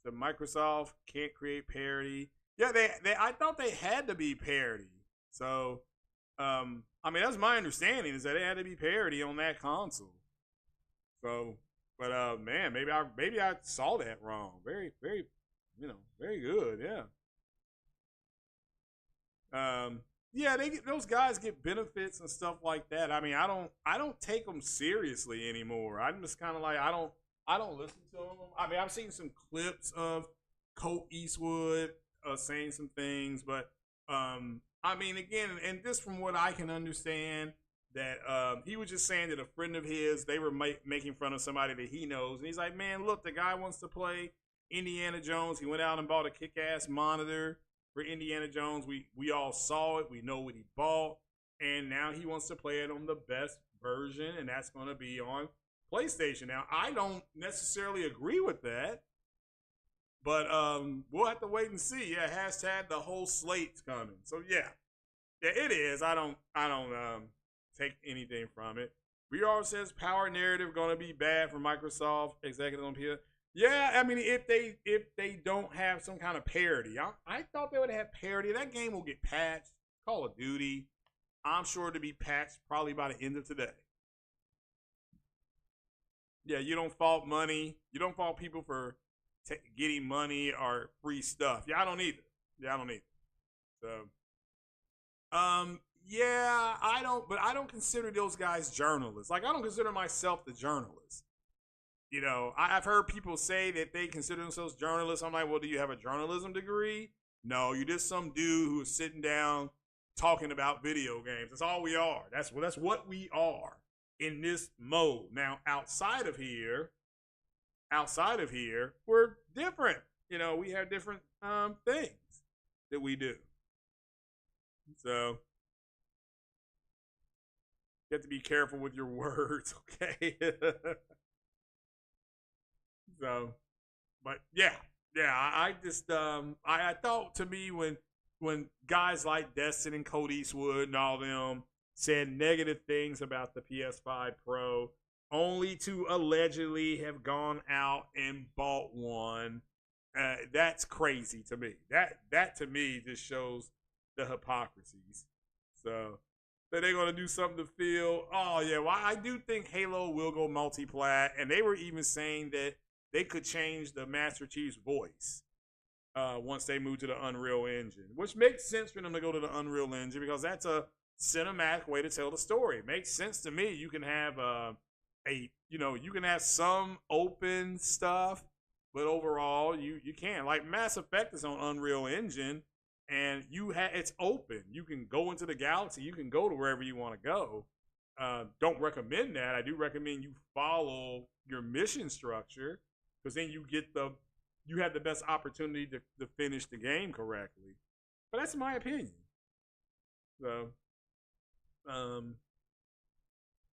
Speaker 1: So Microsoft can't create parity. Yeah, they I thought they had to be parity. So I mean, that's my understanding, is that it had to be parity on that console. So, but man, maybe I saw that wrong. Very very, very good. Yeah. yeah, those guys get benefits and stuff like that. I mean, I don't take them seriously anymore. I'm just kind of like I don't listen to them. I mean, I've seen some clips of Colt Eastwood saying some things, but I mean, again, and this from what I can understand, that he was just saying that a friend of his, they were making fun of somebody that he knows, and he's like, man, look, the guy wants to play Indiana Jones. He went out and bought a kick-ass monitor for Indiana Jones. We all saw it. We know what he bought, and now he wants to play it on the best version, and that's going to be on PlayStation. Now, I don't necessarily agree with that, but we'll have to wait and see. Yeah, hashtag the whole slate's coming. So yeah, it is. I don't take anything from it. VR says power narrative going to be bad for Microsoft executives on PS. Yeah, I mean, if they don't have some kind of parity, I thought they would have parity. That game will get patched. Call of Duty, I'm sure to be patched probably by the end of today. Yeah, you don't fault money. You don't fault people for getting money or free stuff. Yeah, I don't either. Yeah, I don't either. So, yeah, I don't. But I don't consider those guys journalists. Like, I don't consider myself the journalist. You know, I've heard people say that they consider themselves journalists. I'm like, well, do you have a journalism degree? No, you're just some dude who is sitting down talking about video games. That's all we are. That's what we are in this mode. Now, outside of here, we're different. You know, we have different things that we do. So you have to be careful with your words, okay? So, but yeah, I just I thought, to me, when guys like Destin and Colt Eastwood and all them said negative things about the PS5 Pro, only to allegedly have gone out and bought one, that's crazy to me. That to me just shows the hypocrisies. So they're gonna do something to feel. Oh yeah, well, I do think Halo will go multi-plat, and they were even saying that they could change the Master Chief's voice once they move to the Unreal Engine, which makes sense for them to go to the Unreal Engine because that's a cinematic way to tell the story. It makes sense to me. You can have you can have some open stuff, but overall you can. Like Mass Effect is on Unreal Engine, and it's open. You can go into the galaxy. You can go to wherever you want to go. Don't recommend that. I do recommend you follow your mission structure, because then you have the best opportunity to finish the game correctly. But that's my opinion. So,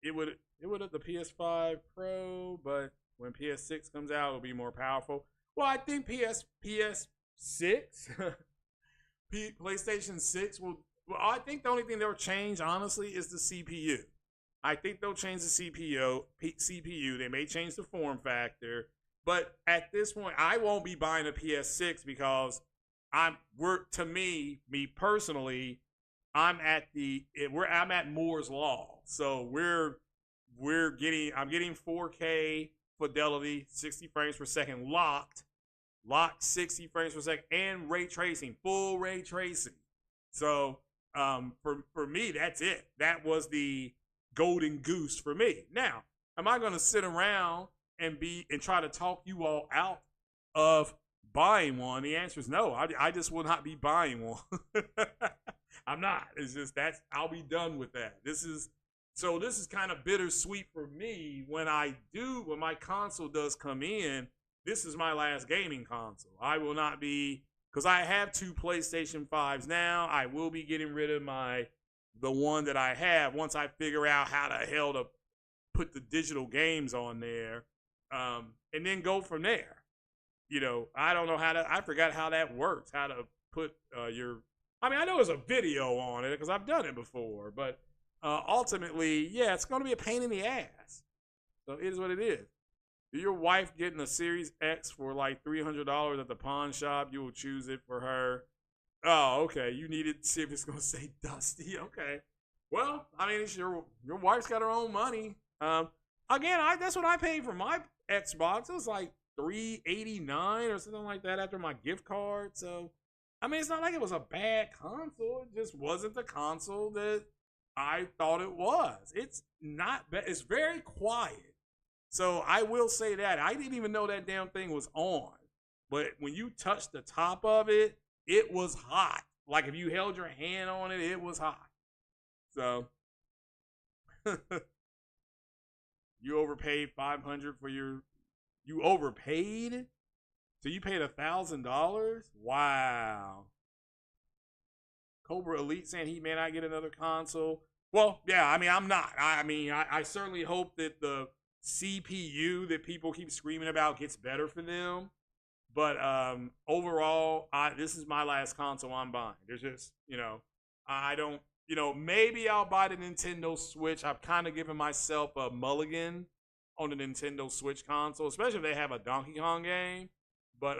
Speaker 1: it would have the PS5 Pro, but when PS6 comes out, it'll be more powerful. Well, I think PS6, PlayStation 6 will. Well, I think the only thing they'll change, honestly, is the CPU. I think they'll change the CPU. They may change the form factor. But at this point, I won't be buying a PS6 because me personally, I'm at Moore's Law. So I'm getting 4K fidelity, 60 frames per second locked 60 frames per second, and ray tracing, full ray tracing. So for me, that's it. That was the golden goose for me. Now, am I going to sit around and try to talk you all out of buying one? The answer is no. I just will not be buying one. I'm not. It's just I'll be done with that. This is kind of bittersweet for me when my console does come in. This is my last gaming console. I will not be, because I have 2 PlayStation 5s now. I will be getting rid of the one that I have once I figure out how the hell to put the digital games on there. And then go from there. You know, I don't know I forgot how that works, how to put I know there's a video on it because I've done it before, but ultimately, yeah, it's going to be a pain in the ass. So it is what it is. If your wife getting a Series X for like $300 at the pawn shop, you will choose it for her. Oh, okay. You need it to see if it's going to say Dusty. Okay. Well, I mean, it's your wife's got her own money. Again, that's what I paid for my Xbox. It was like $389 or something like that after my gift card. So I mean, it's not like it was a bad console. It just wasn't the console that I thought it was. It's not bad. It's very quiet. So I will say that. I didn't even know that damn thing was on. But when you touched the top of it, it was hot. Like if you held your hand on it, it was hot. So you overpaid $500 for your. You overpaid? So you paid $1,000? Wow. Cobra Elite saying he may not get another console. Well, yeah, I mean, I'm not. I certainly hope that the CPU that people keep screaming about gets better for them. But overall, this is my last console I'm buying. There's just, I don't, maybe I'll buy the Nintendo Switch. I've kind of given myself a mulligan on the Nintendo Switch console, especially if they have a Donkey Kong game. But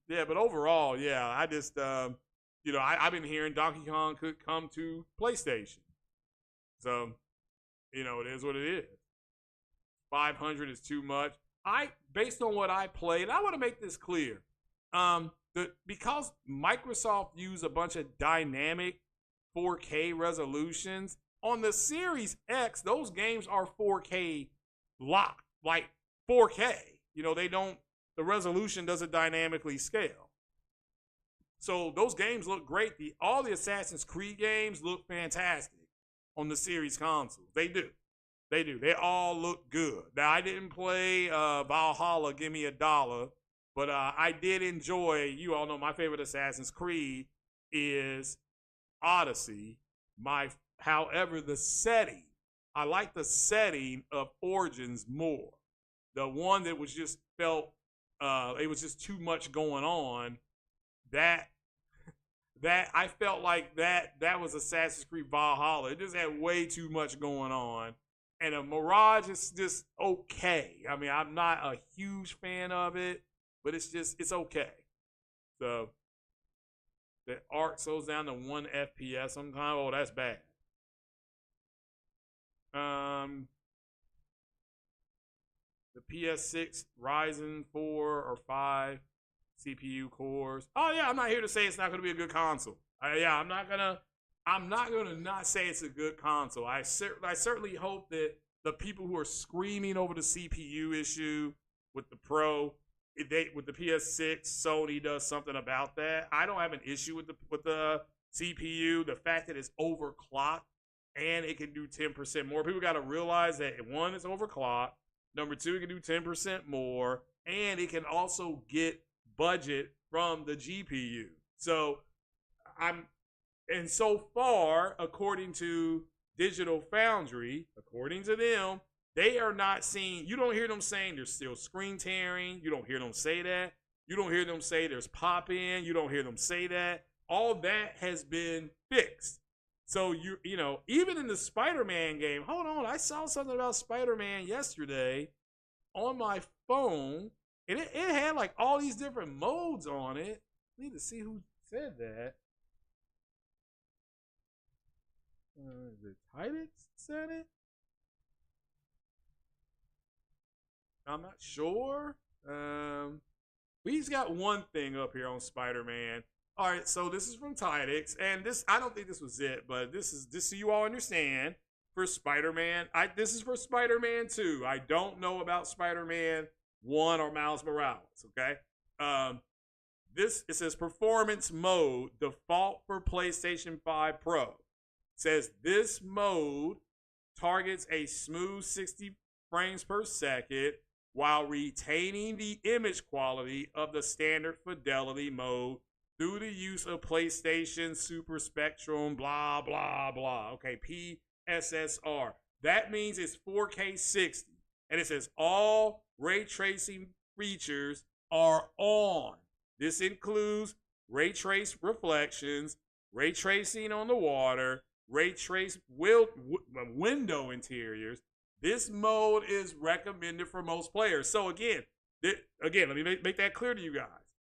Speaker 1: yeah, but overall, yeah, I just I've been hearing Donkey Kong could come to PlayStation. So, it is what it is. 500 is too much. Based on what I played, I want to make this clear. Because Microsoft used a bunch of dynamic 4K resolutions on the Series X, those games are 4K locked, like 4K. The resolution doesn't dynamically scale. So those games look great. All the Assassin's Creed games look fantastic on the Series consoles. They do. They all look good. Now, I didn't play Valhalla, Give Me a Dollar, but I did enjoy, you all know my favorite Assassin's Creed is Odyssey. However, the setting, I like the setting of Origins more. The one that was just felt, it was just too much going on. That I felt like that was Assassin's Creed Valhalla. It just had way too much going on. And a Mirage is just okay. I mean, I'm not a huge fan of it, but it's okay. So the art slows down to 1 FPS sometimes. Oh, that's bad. The PS6 Ryzen 4 or 5 CPU cores. Oh yeah, I'm not here to say it's not going to be a good console. I'm not gonna not say it's a good console. I certainly hope that the people who are screaming over the CPU issue with the Pro, with the PS6, Sony does something about that. I don't have an issue with the CPU. The fact that it's overclocked and it can do 10% more. People got to realize that one, it's overclocked. Number two, it can do 10% more, and it can also get budget from the GPU. So and so far, according to Digital Foundry, according to them, they are not seeing, you don't hear them saying there's still screen tearing. You don't hear them say that. You don't hear them say there's pop-in. You don't hear them say that. All that has been fixed. So, even in the Spider-Man game, hold on, I saw something about Spider-Man yesterday on my phone, and it had like all these different modes on it. I need to see who said that. Is it Titus said it? I'm not sure. We've got one thing up here on Spider-Man. All right, so this is from Tidix, and this, I don't think this was it, but this is so you all understand. For Spider-Man, this is for Spider-Man 2. I don't know about Spider-Man 1 or Miles Morales, okay? It says performance mode, default for PlayStation 5 Pro. It says this mode targets a smooth 60 frames per second while retaining the image quality of the standard fidelity mode through the use of PlayStation Super Spectrum, blah, blah, blah. Okay, PSSR. That means it's 4K 60. And it says all ray tracing features are on. This includes ray trace reflections, ray tracing on the water, ray trace window interiors. This mode is recommended for most players. So again, let me make that clear to you guys.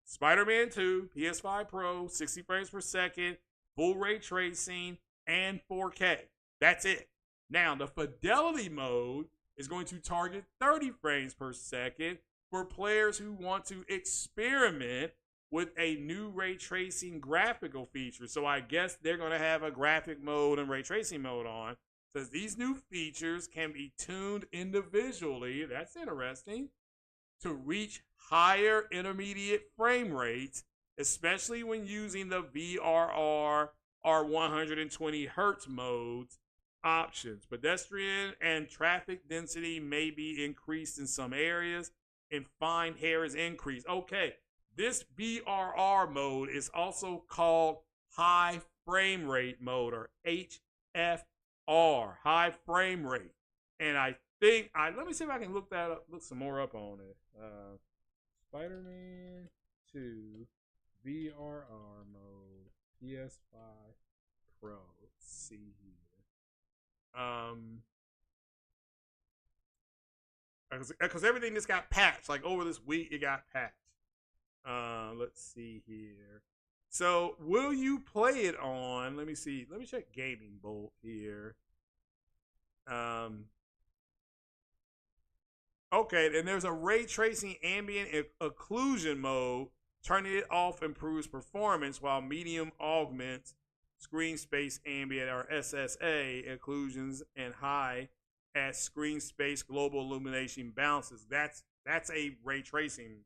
Speaker 1: Spider-Man 2, PS5 Pro, 60 frames per second, full ray tracing, and 4K. That's it. Now, the fidelity mode is going to target 30 frames per second for players who want to experiment with a new ray tracing graphical feature. So I guess they're going to have a graphic mode and ray tracing mode on. Says these new features can be tuned individually. That's interesting. To reach higher intermediate frame rates, especially when using the VRR or 120 hertz modes options. Pedestrian and traffic density may be increased in some areas, and fine hair is increased. Okay, this VRR mode is also called high frame rate mode, or HFR, high frame rate. And I think let me see if I can look some more up on it. Spider-Man 2 VRR mode, PS5 Pro. Let's see here. Because everything just got patched. Like over this week, it got patched. Let's see here. So, will you play it on? Let me see. Let me check Gaming Bolt here. Okay, and there's a ray tracing ambient occlusion mode. Turning it off improves performance, while medium augments screen space ambient, or SSA, occlusions, and high at screen space global illumination balances. That's a ray tracing.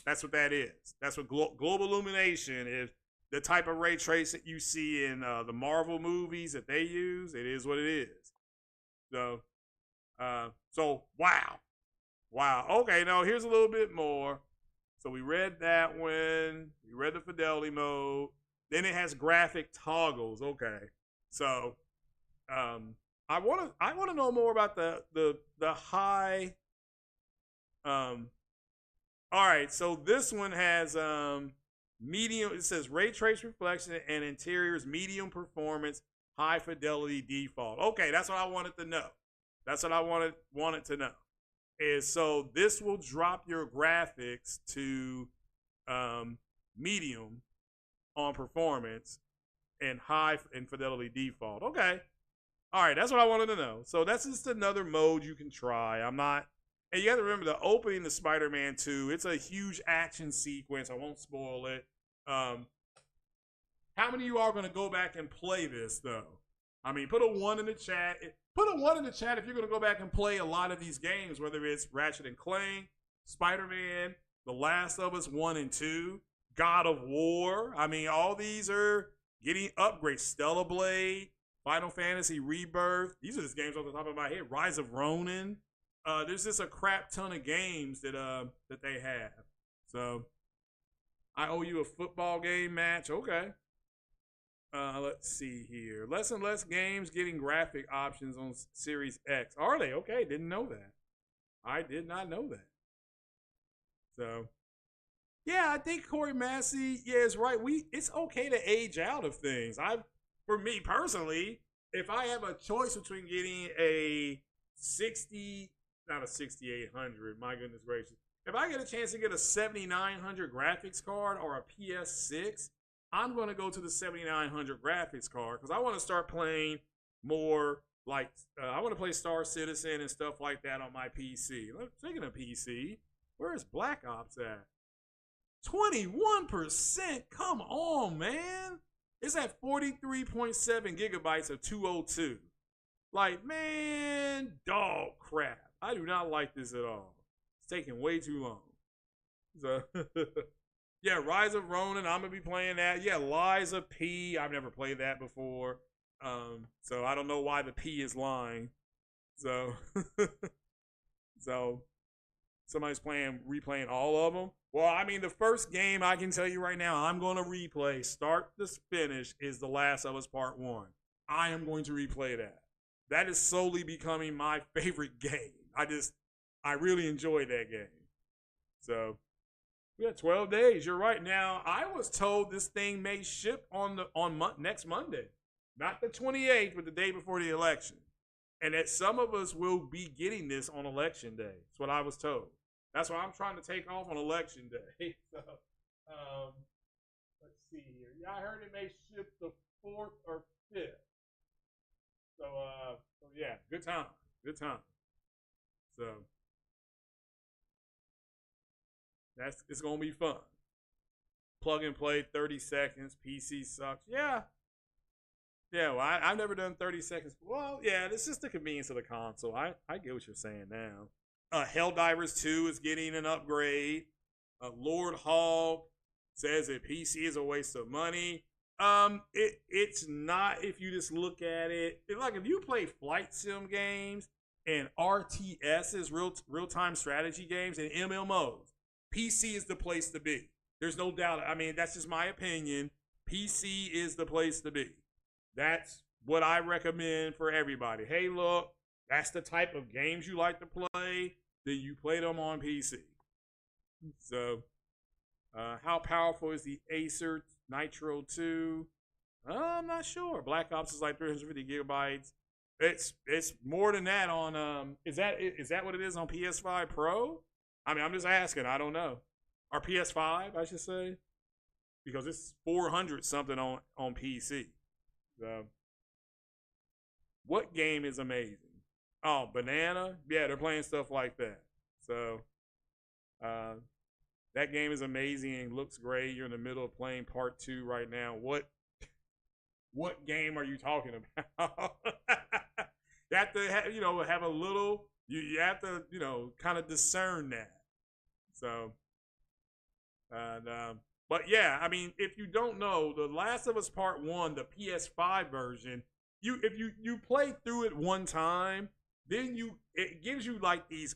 Speaker 1: That's what that is. That's what global illumination is. The type of ray tracing you see in the Marvel movies that they use. It is what it is. So wow. Okay, now here's a little bit more. So we read that one. We read the fidelity mode. Then it has graphic toggles. Okay, so I want to know more about the high. All right, so this one has medium. It says ray trace reflection and interiors, medium performance, high fidelity default. Okay, that's what I wanted to know. That's what I wanted to know. Is so this will drop your graphics to medium on performance and high in fidelity default. Okay. All right, that's what I wanted to know. So that's just another mode you can try. And you got to remember the opening to Spider-Man 2, it's a huge action sequence. I won't spoil it. How many of you are going to go back and play this, though? I mean, put a 1 in the chat. Put a 1 in the chat if you're going to go back and play a lot of these games, whether it's Ratchet and Clank, Spider-Man, The Last of Us 1 and 2, God of War. I mean, all these are getting upgrades. Stellar Blade, Final Fantasy Rebirth. These are just games off the top of my head. Rise of Ronin. There's just a crap ton of games that they have. So I owe you a football game match. Okay. Let's see here. Less and less games getting graphic options on Series X. Are they? Okay, didn't know that. I did not know that. So, yeah, I think Corey Massey, is right. It's okay to age out of things. For me personally, if I have a choice between getting a 6800, my goodness gracious. If I get a chance to get a 7900 graphics card or a PS6, I'm going to go to the 7900 graphics card because I want to start playing more like, I want to play Star Citizen and stuff like that on my PC. Speaking of PC, where's Black Ops at? 21%? Come on, man. It's at 43.7 gigabytes of 202. Like, man, dog crap. I do not like this at all. It's taking way too long. So... Yeah, Rise of Ronin, I'm going to be playing that. Yeah, Liza P, I've never played that before. So I don't know why the P is lying. So, somebody's replaying all of them. Well, I mean, the first game I can tell you right now, I'm going to replay, start to finish, is The Last of Us Part 1. I am going to replay that. That is slowly becoming my favorite game. I really enjoy that game. So... Yeah, 12 days. You're right. Now, I was told this thing may ship on next Monday. Not the 28th, but the day before the election. And that some of us will be getting this on election day. That's what I was told. That's why I'm trying to take off on election day. So, let's see here. Yeah, I heard it may ship the 4th or 5th. So yeah, good time. Good time. So... it's gonna be fun. plug and play, 30 seconds. PC sucks. Yeah. Yeah, well, I've never done 30 seconds. Well, yeah, it's just the convenience of the console. I get what you're saying now. Helldivers 2 is getting an upgrade. Lord Hog says that PC is a waste of money. It's not if you just look at it. Like if you play flight sim games and RTSs, real time strategy games, and MMOs, PC is the place to be. There's no doubt. I mean, that's just my opinion. PC is the place to be. That's what I recommend for everybody. Hey, look, that's the type of games you like to play. Then you play them on PC. So, how powerful is the Acer Nitro 2? I'm not sure. Black Ops is like 350 gigabytes. It's more than that on is that what it is on PS5 Pro? I mean, I'm just asking. I don't know. Or PS5, I should say, because it's 400 something on PC. So, what game is amazing? Oh, Banana. Yeah, they're playing stuff like that. So, that game is amazing and looks great. You're in the middle of playing part 2 right now. What game are you talking about? You have to have a little. You have to kind of discern that. So, but yeah, I mean, if you don't know, The Last of Us Part 1, the PS5 version, if you play through it one time, then it gives you like these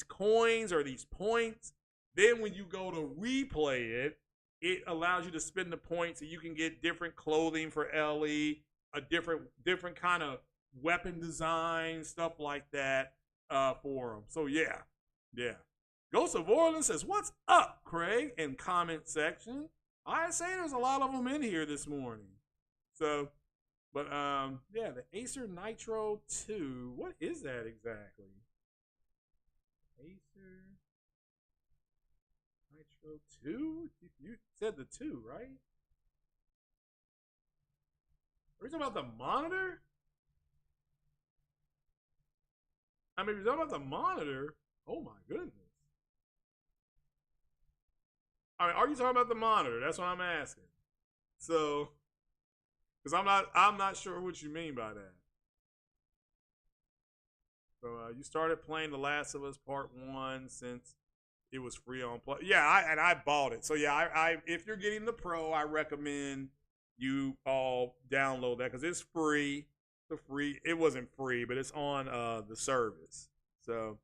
Speaker 1: coins or these points. Then when you go to replay it, it allows you to spend the points, and you can get different clothing for Ellie, a different kind of weapon design, stuff like that for them. So yeah. Ghost of Orleans says, "What's up, Craig?" in comment section. I say there's a lot of them in here this morning. So, but yeah, the Acer Nitro 2. What is that exactly? Acer Nitro 2? You said the 2, right? Are you talking about the monitor? I mean, if you're talking about the monitor, oh my goodness. I mean, are you talking about the monitor? That's what I'm asking. So, because I'm not sure what you mean by that. So you started playing The Last of Us Part 1 since it was free on Play. Yeah, I bought it. So yeah, I if you're getting the Pro, I recommend you all download that because it's free. It wasn't free, but it's on the service. So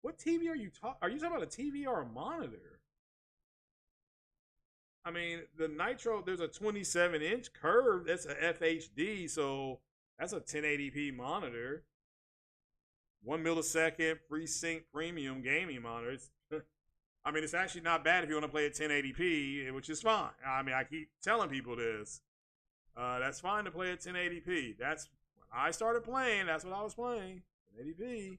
Speaker 1: what TV are you talking? Are you talking about a TV or a monitor? I mean, the Nitro, there's a 27-inch curve. That's a FHD, so that's a 1080p monitor. 1 millisecond FreeSync premium gaming monitor. I mean, it's actually not bad if you want to play at 1080p, which is fine. I mean, I keep telling people this. That's fine to play at 1080p. That's when I started playing. That's what I was playing, 1080p.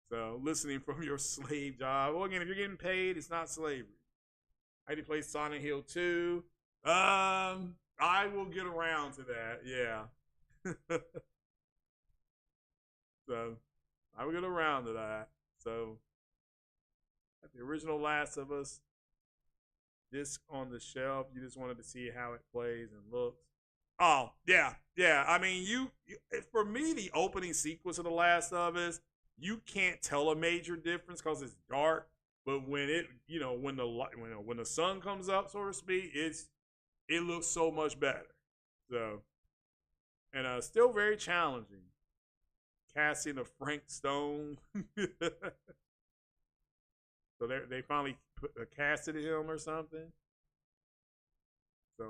Speaker 1: So, listening from your slave job. Well, again, if you're getting paid, it's not slavery. I need to play Silent Hill 2. I will get around to that. Yeah. So, I will get around to that. So, at the original Last of Us disc on the shelf, you just wanted to see how it plays and looks. Oh, yeah. I mean, you for me, the opening sequence of The Last of Us, you can't tell a major difference because it's dark. But when when the sun comes up, so to speak, it looks so much better. So, and still very challenging. Casting of Frank Stone. So they finally casted him or something. So,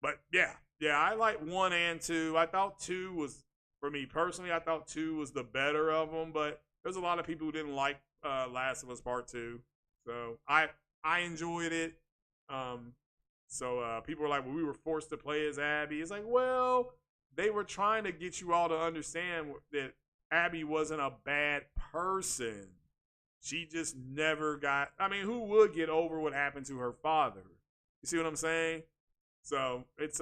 Speaker 1: but yeah, I like 1 and 2. I thought 2 was, for me personally, I thought 2 was the better of them. But there's a lot of people who didn't like Last of Us Part 2. So I enjoyed it. So people were like, well, we were forced to play as Abby. It's like, well, they were trying to get you all to understand that Abby wasn't a bad person. She just never got, I mean, who would get over what happened to her father? You see what I'm saying? So it's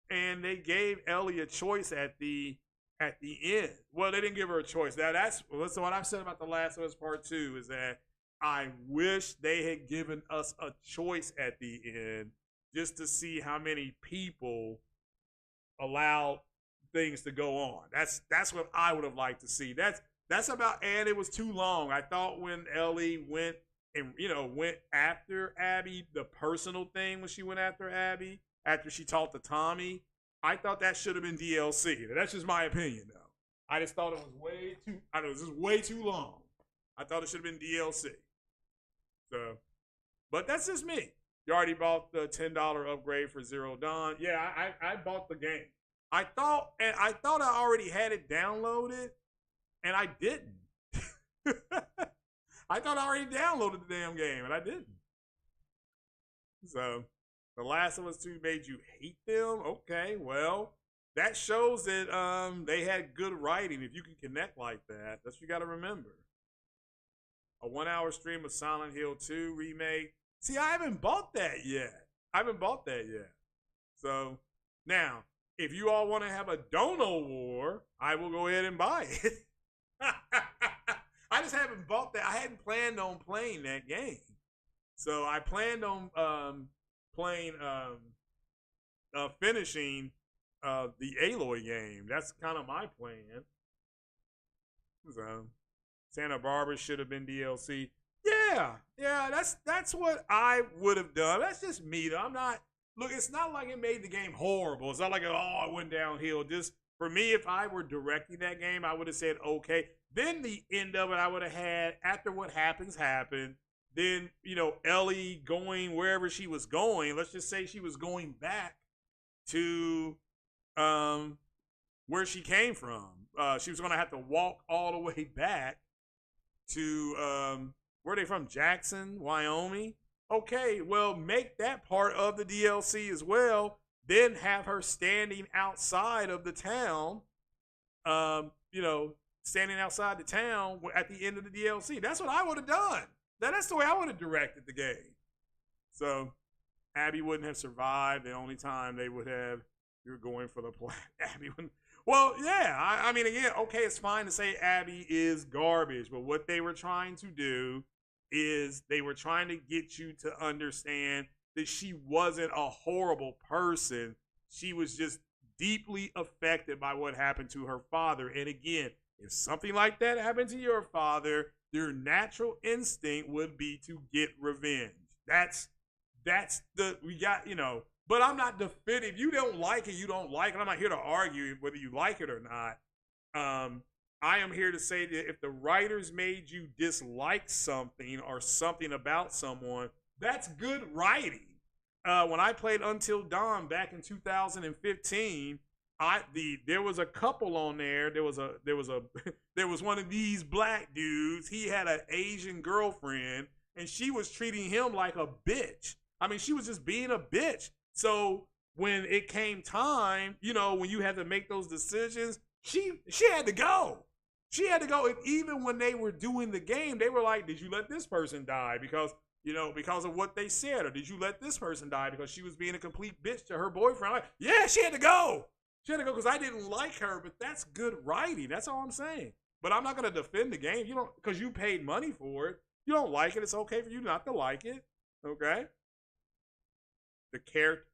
Speaker 1: and they gave Ellie a choice at the end. Well, they didn't give her a choice. That's what I've said about The Last of Us Part 2 is that I wish they had given us a choice at the end just to see how many people allowed things to go on. That's what I would have liked to see. That's about, and it was too long. I thought when Ellie went and went after Abby, the personal thing when she went after Abby after she talked to Tommy, I thought that should have been DLC. That's just my opinion, though. I just thought it was way too. I know this is way too long. I thought it should have been DLC. So, but that's just me. You already bought the $10 upgrade for Zero Dawn. Yeah, I bought the game. I thought I already had it downloaded, and I didn't. I thought I already downloaded the damn game, and I didn't. So, The Last of Us 2 made you hate them? Okay, well, that shows that they had good writing. If you can connect like that, that's what you got to remember. A 1-hour stream of Silent Hill 2 remake. See, I haven't bought that yet. So, now, if you all want to have a Dono War, I will go ahead and buy it. I just haven't bought that. I hadn't planned on playing that game. So I planned on finishing the Aloy game. That's kind of my plan. So Santa Barbara should have been DLC. Yeah, that's what I would have done. That's just me though. Look, it's not like it made the game horrible. It's not like, oh, it went downhill. Just for me, if I were directing that game, I would have said, okay. Then the end of it, I would have had, after what happens, happened. Then, Ellie going wherever she was going. Let's just say she was going back to where she came from. She was going to have to walk all the way back to, where are they from? Jackson, Wyoming? Okay, well, make that part of the DLC as well. Then have her standing outside of the town, standing outside the town at the end of the DLC. That's what I would have done. That's the way I would have directed the game. So Abby wouldn't have survived. The only time they would have, you're going for the plot. Abby wouldn't. Well, yeah. I mean, again, okay, it's fine to say Abby is garbage, but what they were trying to do is they were trying to get you to understand that she wasn't a horrible person. She was just deeply affected by what happened to her father. And again, if something like that happened to your father, your natural instinct would be to get revenge. That's but I'm not defending. If you don't like it, you don't like it. I'm not here to argue whether you like it or not. I am here to say that if the writers made you dislike something or something about someone, that's good writing. When I played Until Dawn back in 2015, there was a couple on there. There was one of these black dudes. He had an Asian girlfriend, and she was treating him like a bitch. I mean, she was just being a bitch. So when it came time, when you had to make those decisions, she had to go. She had to go. And even when they were doing the game, they were like, did you let this person die because of what they said? Or did you let this person die because she was being a complete bitch to her boyfriend? I'm like, yeah, she had to go. She had to go because I didn't like her, but that's good writing. That's all I'm saying. But I'm not going to defend the game. Because you paid money for it. You don't like it. It's okay for you not to like it. Okay?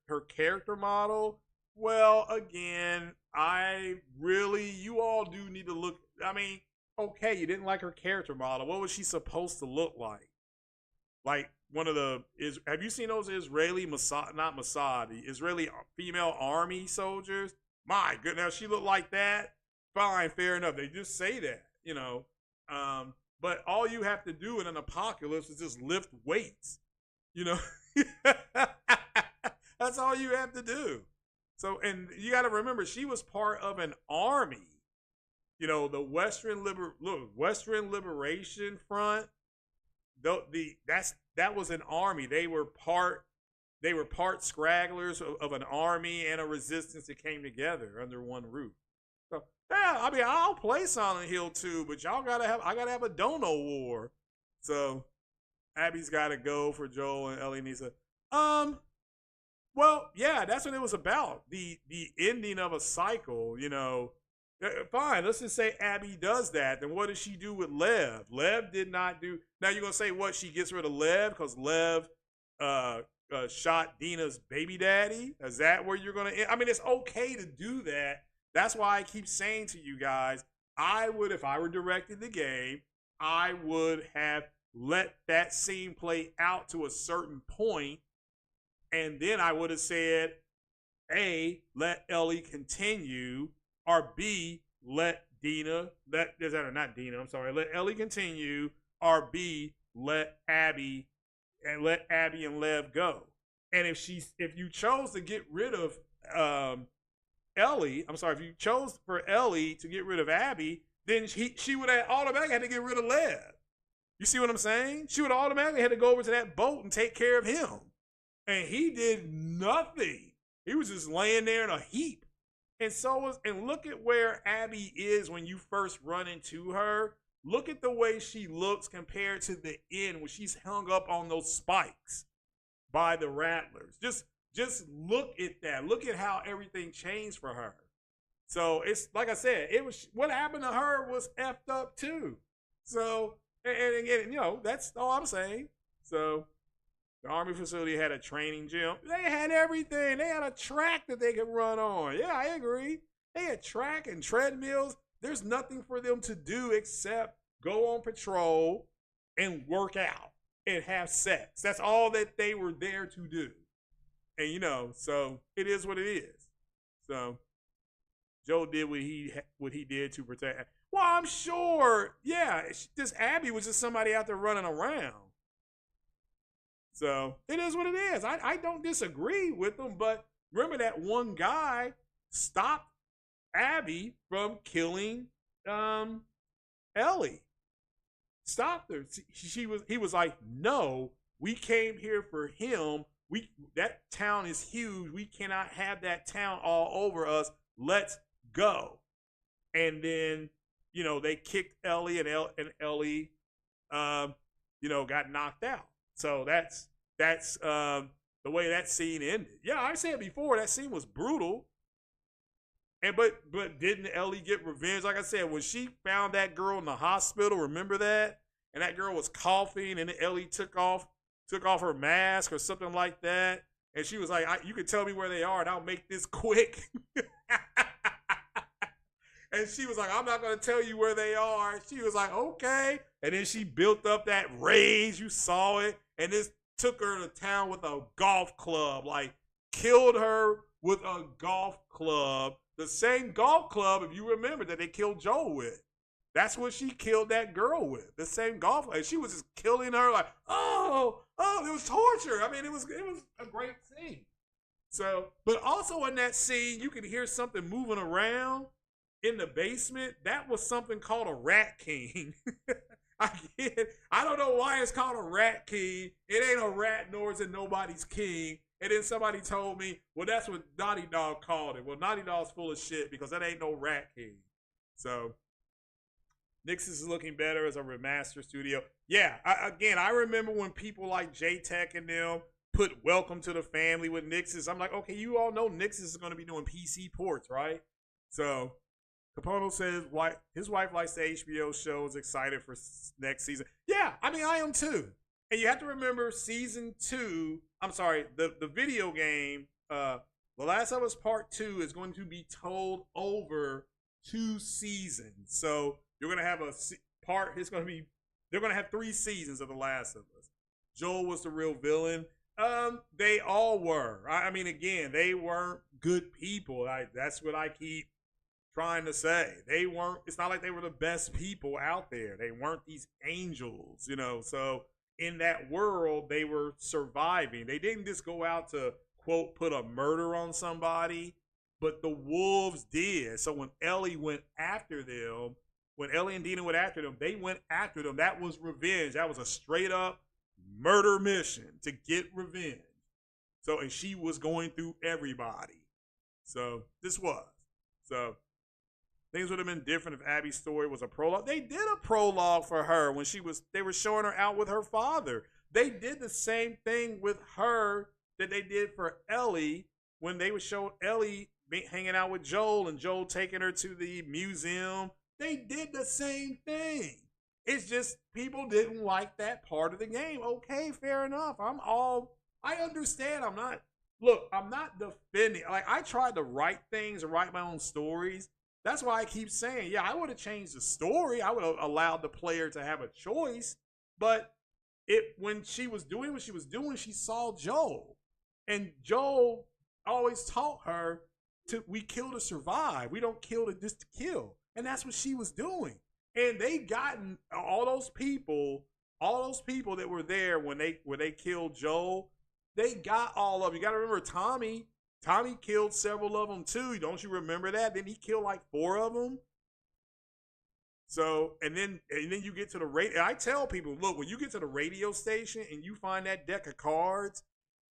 Speaker 1: Her character model, well, again, you all do need to look. I mean, okay, you didn't like her character model. What was she supposed to look like? Like have you seen those Israeli Israeli female army soldiers? My goodness, she looked like that. Fine, fair enough. They just say that, but all you have to do in an apocalypse is just lift weights, That's all you have to do. So, and you got to remember, she was part of an army. The Western Liberation Front. That was an army. They were part scragglers of an army and a resistance that came together under one roof. So yeah, I mean, I'll play Silent Hill 2, but I gotta have a Dono War. So Abby's gotta go for Joel and Ellie needs to well, yeah, that's what it was about. The ending of a cycle, Fine, let's just say Abby does that. Then what does she do with Lev? Lev did not do. Now you're gonna say what? She gets rid of Lev because Lev shot Dina's baby daddy. Is that where you're gonna? I mean, it's okay to do that. That's why I keep saying to you guys, I would, if I were directing the game, I would have let that scene play out to a certain point, and then I would have said, A, let Ellie continue, or B, let let Ellie continue, or B, let Abby and Lev go. And if you chose to get rid of Ellie, if you chose for Ellie to get rid of Abby, then she would have automatically had to get rid of Lev. You see what I'm saying? She would have automatically had to go over to that boat and take care of him. And he did nothing. He was just laying there in a heap. And look at where Abby is when you first run into her. Look at the way she looks compared to the end when she's hung up on those spikes by the Rattlers. Just look at that. Look at how everything changed for her. So it's like I said, it was what happened to her was effed up too. So and again, that's all I'm saying. So the Army facility had a training gym. They had everything. They had a track that they could run on. Yeah, I agree. They had track and treadmills. There's nothing for them to do except go on patrol and work out and have sex. That's all that they were there to do. And so it is what it is. So Joe did what he did to protect. Well, I'm sure. Yeah, this Abby was just somebody out there running around. So it is what it is. I don't disagree with them, but remember that one guy stopped Abby from killing Ellie. Stopped her. He was like, no, we came here for him. That town is huge. We cannot have that town all over us. Let's go. And then, they kicked Ellie and Ellie, got knocked out. So that's the way that scene ended. Yeah, I said before that scene was brutal. But didn't Ellie get revenge? Like I said, when she found that girl in the hospital, remember that? And that girl was coughing, and then Ellie took off her mask or something like that. And she was like, you can tell me where they are, and I'll make this quick. And she was like, I'm not going to tell you where they are. She was like, okay. And then she built up that rage. You saw it. And this took her to town with a golf club. Like, killed her with a golf club. The same golf club, if you remember, that they killed Joel with. That's what she killed that girl with. The same golf club. And she was just killing her like, oh, it was torture. I mean, it was a great scene. So, but also in that scene, you could hear something moving around in the basement. That was something called a Rat King. I don't know why it's called a Rat King. It ain't a rat, nor is it nobody's king. And then somebody told me, well, that's what Naughty Dog called it. Well, Naughty Dog's full of shit because that ain't no Rat King. So, Nixxes is looking better as a remaster studio. Yeah, I remember when people like J-Tech and them put Welcome to the Family with Nixxes. I'm like, okay, you all know Nixxes is going to be doing PC ports, right? So, Capono says his wife likes the HBO shows, excited for next season. Yeah, I mean, I am too. And you have to remember season 2, the video game, The Last of Us Part 2 is going to be told over 2 seasons. So you're going to have they're going to have 3 seasons of The Last of Us. Joel was the real villain. They all were. I mean, again, they weren't good people. That's what I keep trying to say. It's not like they were the best people out there. They weren't these angels, so in that world, they were surviving. They didn't just go out to, quote, put a murder on somebody, but the wolves did. So when Ellie and Dina went after them, they went after them. That was revenge. That was a straight up murder mission to get revenge. So, and she was going through everybody. So things would have been different if Abby's story was a prologue. They did a prologue for her when they were showing her out with her father. They did the same thing with her that they did for Ellie when they would show Ellie hanging out with Joel and Joel taking her to the museum. They did the same thing. It's just people didn't like that part of the game. Okay, fair enough. I understand. I'm not defending. Like, I tried to write things and write my own stories. That's why I keep saying, yeah, I would have changed the story. I would have allowed the player to have a choice. But when she was doing what she was doing, she saw Joel. And Joel always taught her we kill to survive. We don't kill to just to kill. And that's what she was doing. And they gotten all those people that were there when they killed Joel, they got all of them. You got to remember Tommy killed several of them too. Don't you remember that? Then he killed like 4 of them. So, and then you get to the radio. I tell people, look, when you get to the radio station and you find that deck of cards,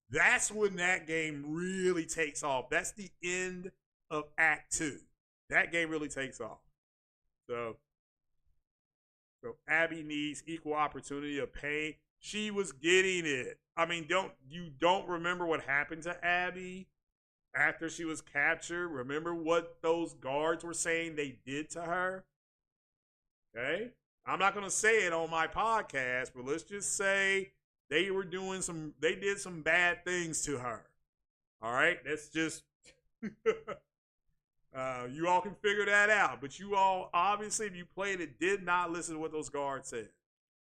Speaker 1: that's when that game really takes off. That's the end of Act 2. That game really takes off. So Abby needs equal opportunity of pay. She was getting it. I mean, don't remember what happened to Abby after she was captured? Remember what those guards were saying they did to her? Okay? I'm not going to say it on my podcast, but let's just say they did some bad things to her. All right? That's just you all can figure that out. But you all, obviously, if you played it, did not listen to what those guards said.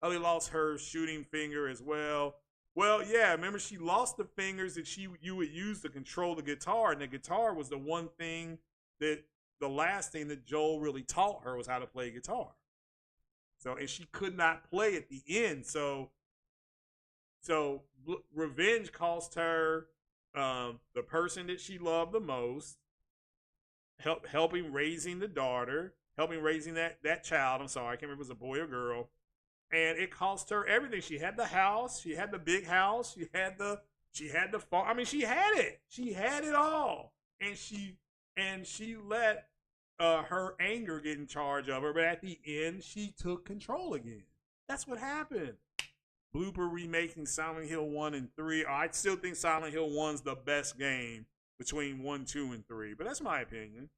Speaker 1: Ellie lost her shooting finger as well. Well, yeah, remember she lost the fingers that you would use to control the guitar, and the guitar was the one thing the last thing that Joel really taught her was how to play guitar. So, and she could not play at the end. So revenge cost her the person that she loved the most, helping raising the daughter, helping raising that child. I'm sorry, I can't remember if it was a boy or girl. And it cost her everything. She had the house, she had the big house, she had the farm. I mean, she had it. She had it all. And she let her anger get in charge of her, but at the end, she took control again. That's what happened. Blooper remaking Silent Hill 1 and 3. I still think Silent Hill 1's the best game between 1, 2, and 3, but that's my opinion.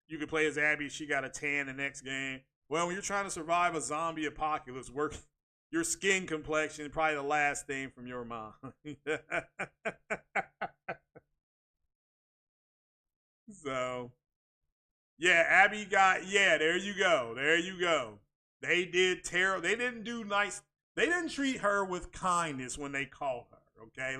Speaker 1: You can play as Abby. She got a tan the next game. Well, when you're trying to survive a zombie apocalypse, your skin complexion is probably the last thing from your mind. So, yeah, Abby there you go. There you go. They did terrible. They didn't do nice. They didn't treat her with kindness when they called her. Okay,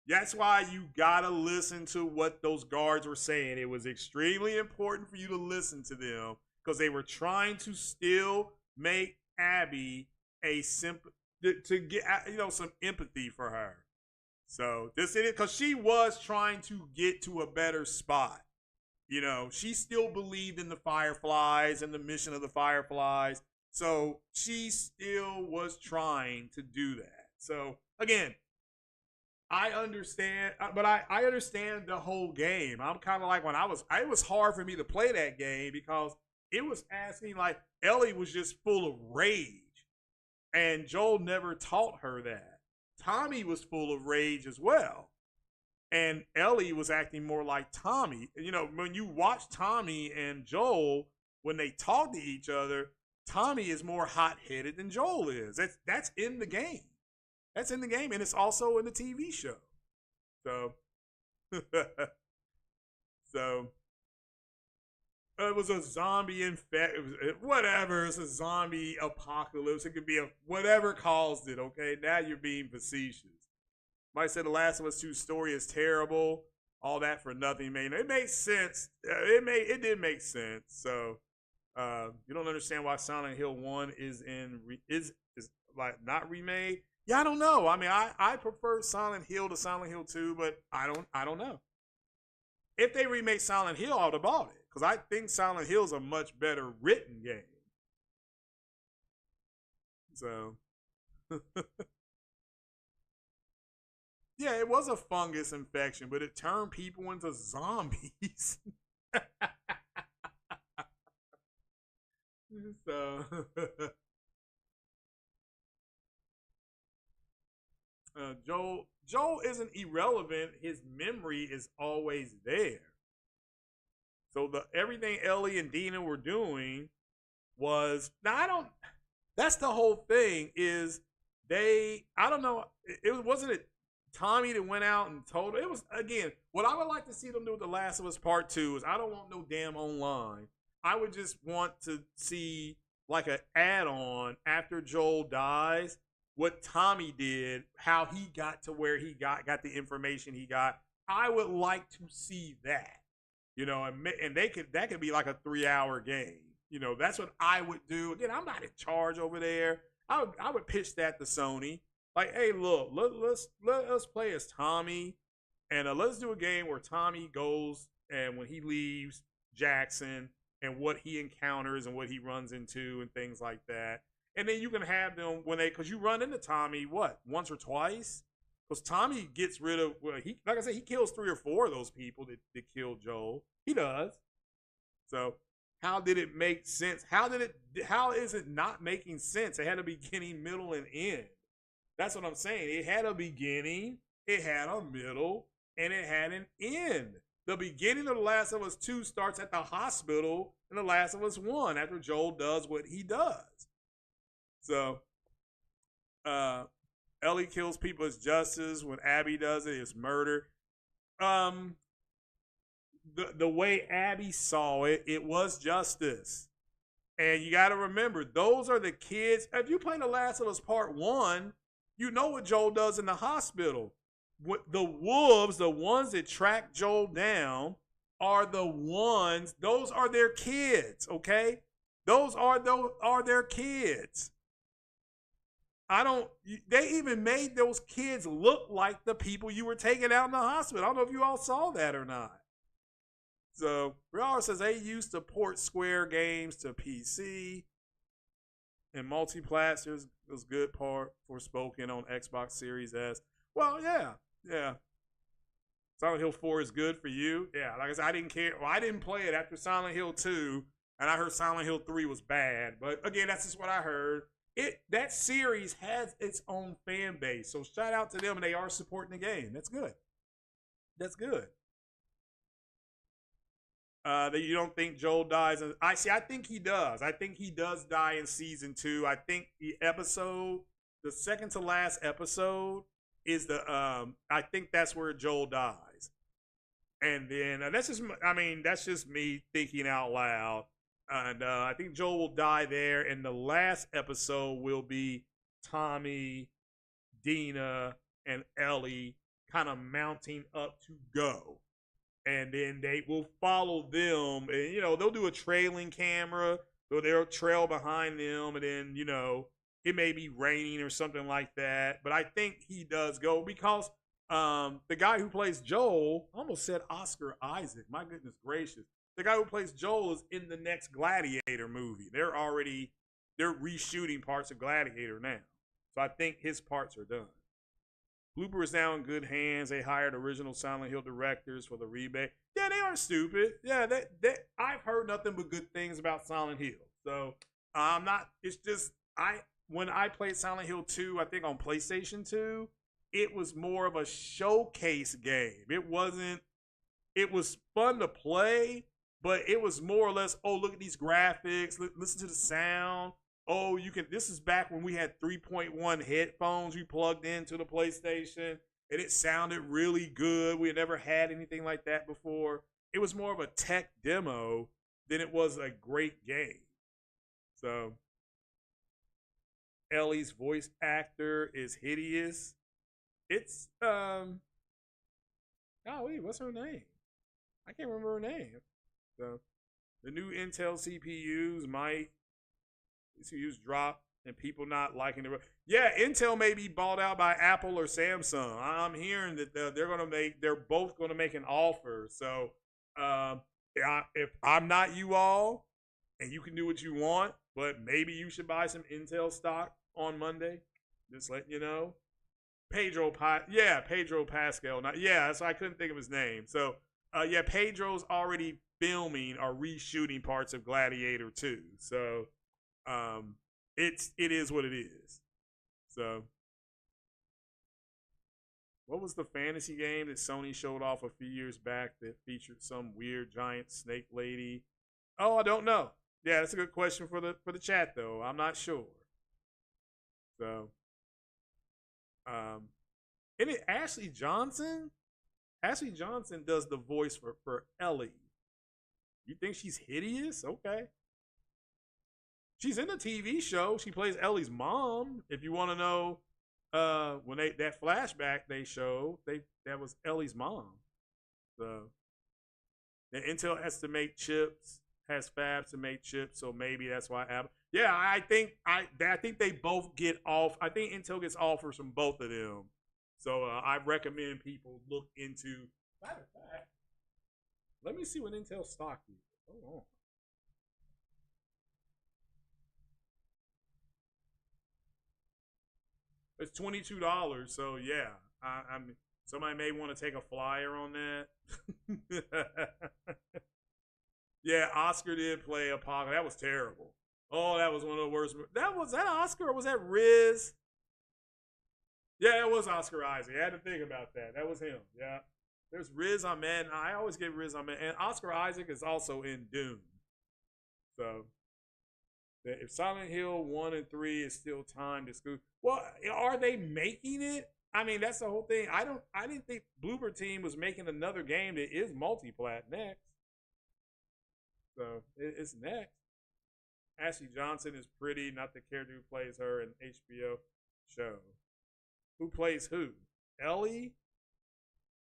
Speaker 1: that's why you gotta listen to what those guards were saying. It was extremely important for you to listen to them because they were trying to still make Abby to get some empathy for her. So this is it because she was trying to get to a better spot. She still believed in the Fireflies and the mission of the Fireflies. So she still was trying to do that. So again, I understand, but I understand the whole game. I'm kind of like it was hard for me to play that game because it was asking, like, Ellie was just full of rage, and Joel never taught her that. Tommy was full of rage as well, and Ellie was acting more like Tommy. When you watch Tommy and Joel when they talk to each other, Tommy is more hot-headed than Joel is. That's in the game. That's in the game, and it's also in the TV show. So, it was a zombie whatever. It's a zombie apocalypse. It could be whatever caused it. Okay, now you're being facetious. Might say The Last of Us 2 story is terrible. All that for nothing, man. It makes sense. It did make sense. So, you don't understand why Silent Hill 1 is like not remade. Yeah, I don't know. I mean, I prefer Silent Hill to Silent Hill 2, but I don't know. If they remake Silent Hill, I would have bought it because I think Silent Hill is a much better written game. So, yeah, it was a fungus infection, but it turned people into zombies. So. Joel isn't irrelevant. His memory is always there. So everything Ellie and Dina were doing was now I don't. That's the whole thing. Is I don't know. It wasn't it Tommy that went out and told. It was again. What I would like to see them do with The Last of Us Part 2 is I don't want no damn online. I would just want to see like an add-on after Joel dies. What Tommy did, how he got to where he got the information he got. I would like to see that. And that could be like a 3-hour game. That's what I would do. Again, I'm not in charge over there. I would pitch that to Sony. Like, hey, look, let us play as Tommy, and let's do a game where Tommy goes and when he leaves Jackson and what he encounters and what he runs into and things like that. And then you can have them because you run into Tommy once or twice. Because Tommy gets rid of like I said, he kills 3 or 4 of those people that killed Joel. He does. So how did it make sense? How is it not making sense? It had a beginning, middle, and end. That's what I'm saying. It had a beginning, it had a middle, and it had an end. The beginning of The Last of Us 2 starts at the hospital in The Last of Us 1 after Joel does what he does. So, Ellie kills people as justice. When Abby does it, it's murder. The way Abby saw it, it was justice. And you got to remember, those are the kids. If you play The Last of Us Part 1, you know what Joel does in the hospital. The wolves, the ones that track Joel down, are the ones, those are their kids, okay? Those are their kids. They even made those kids look like the people you were taking out in the hospital. I don't know if you all saw that or not. So, Riara says they used to port Square games to PC and multi-plat. Was good part for spoken on Xbox Series S. Well, yeah. Silent Hill 4 is good for you. Yeah, like I said, I didn't care. Well, I didn't play it after Silent Hill 2, and I heard Silent Hill 3 was bad. But again, that's just what I heard. That series has its own fan base, so shout out to them, and they are supporting the game. That's good. That's good. That you don't think Joel dies. I think he does. I think he does die in season 2. I think the second to last episode is I think that's where Joel dies. And then that's just me thinking out loud. And I think Joel will die there. And the last episode will be Tommy, Dina, and Ellie kind of mounting up to go. And then they will follow them. And, they'll do a trailing camera. So they'll trail behind them. And then, it may be raining or something like that. But I think he does go because the guy who plays Joel, I almost said Oscar Isaac. My goodness gracious. The guy who plays Joel is in the next Gladiator movie. They're reshooting parts of Gladiator now. So I think his parts are done. Blooper is now in good hands. They hired original Silent Hill directors for the remake. Yeah, they aren't stupid. Yeah, I've heard nothing but good things about Silent Hill. So I'm not. It's just when I played Silent Hill 2, I think on PlayStation 2, it was more of a showcase game. It wasn't. It was fun to play, but it was more or less, oh, look at these graphics, listen to the sound. Oh, this is back when we had 3.1 headphones we plugged into the PlayStation, and it sounded really good. We had never had anything like that before. It was more of a tech demo than it was a great game. So, Ellie's voice actor is hideous. It's, what's her name? I can't remember her name. So, the new Intel CPUs drop and people not liking it. Yeah, Intel may be bought out by Apple or Samsung. I'm hearing that they're both going to make an offer. So, if I'm not you all, and you can do what you want, but maybe you should buy some Intel stock on Monday. Just letting you know. Pedro Pascal. So I couldn't think of his name. So, Pedro's already filming or reshooting parts of Gladiator 2. So, it is what it is. So, What was the fantasy game that Sony showed off a few years back that featured some weird giant snake lady? Oh, I don't know. Yeah, that's a good question for the chat though. I'm not sure. So, and it Ashley Johnson. Ashley Johnson does the voice for Ellie. You think she's hideous? Okay. She's in the TV show. She plays Ellie's mom. If you want to know, when that flashback they showed, that was Ellie's mom. So, and Intel has to make chips, has fabs to make chips, so maybe that's why Apple. Yeah, I think they both get off. I think Intel gets offers from both of them. So I recommend people look into. Matter of fact, let me see what Intel stock is. Hold on. It's $22. So yeah, I'm. Somebody may want to take a flyer on that. Yeah, Oscar did play Apocalypse. That was terrible. Oh, that was one of the worst. Was that Oscar or was that Riz? Yeah, it was Oscar Isaac. I had to think about that. That was him. Yeah. There's Riz Ahmed. I always get Riz Ahmed. And Oscar Isaac is also in Doom. So, if Silent Hill 1 and 3 is still timed to school, well, are they making it? I mean, that's the whole thing. I didn't think Bloober Team was making another game that is multi-plat next. So, it's next. Ashley Johnson is pretty, not the character who plays her in HBO show. Who plays who? Ellie?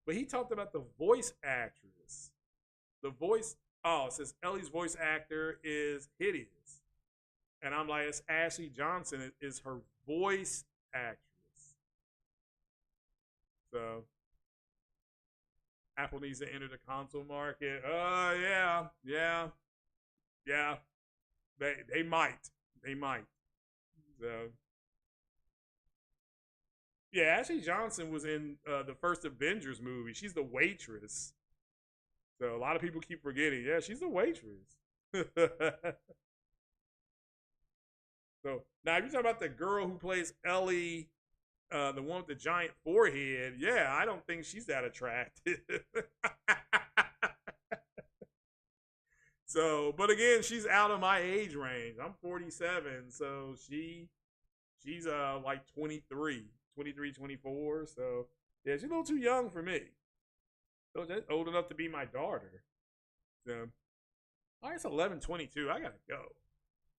Speaker 1: But he talked about the voice actress. The voice, it says Ellie's voice actor is hideous. And I'm like, it's Ashley Johnson is her voice actress. So, Apple needs to enter the console market. Yeah. They might. So, yeah, Ashley Johnson was in the first Avengers movie. She's the waitress. So a lot of people keep forgetting. Yeah, she's the waitress. So now, if you're talking about the girl who plays Ellie, the one with the giant forehead, yeah, I don't think she's that attractive. So, but again, she's out of my age range. I'm 47, so she's like 23, 24. So yeah, she's a little too young for me. So that's old enough to be my daughter. So, all right, it's 11:22. I gotta go.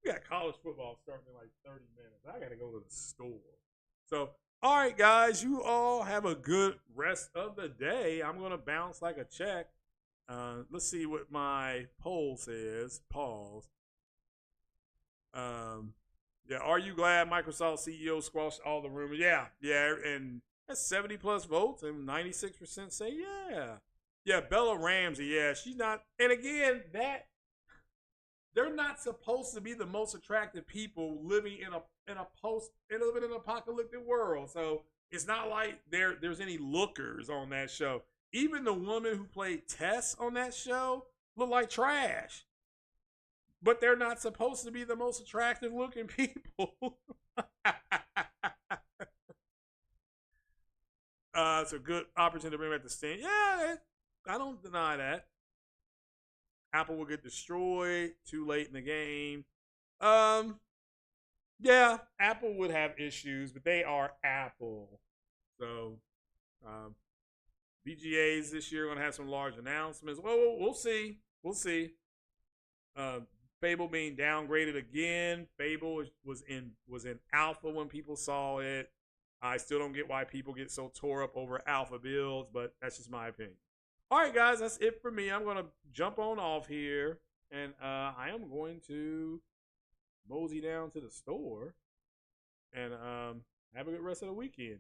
Speaker 1: We got college football starting in like 30 minutes. I gotta go to the store. So, all right, guys, you all have a good rest of the day. I'm gonna bounce like a check. Let's see what my poll says. Pause. Yeah, are you glad Microsoft CEO squashed all the rumors? Yeah, and that's 70 plus votes, and 96% say yeah. Yeah, Bella Ramsey, yeah, she's not. And again, they're not supposed to be the most attractive people living in an apocalyptic world. So it's not like there's any lookers on that show. Even the woman who played Tess on that show looked like trash. But they're not supposed to be the most attractive looking people. It's a good opportunity to bring back the stand. Yeah, I don't deny that. Apple will get destroyed too late in the game. Yeah, Apple would have issues, but they are Apple. So, VGAs this year are going to have some large announcements. Well, we'll see. Fable being downgraded again. Fable was in alpha when people saw it. I still don't get why people get so tore up over alpha builds, but that's just my opinion. All right, guys, that's it for me. I'm going to jump on off here, and I am going to mosey down to the store and have a good rest of the weekend.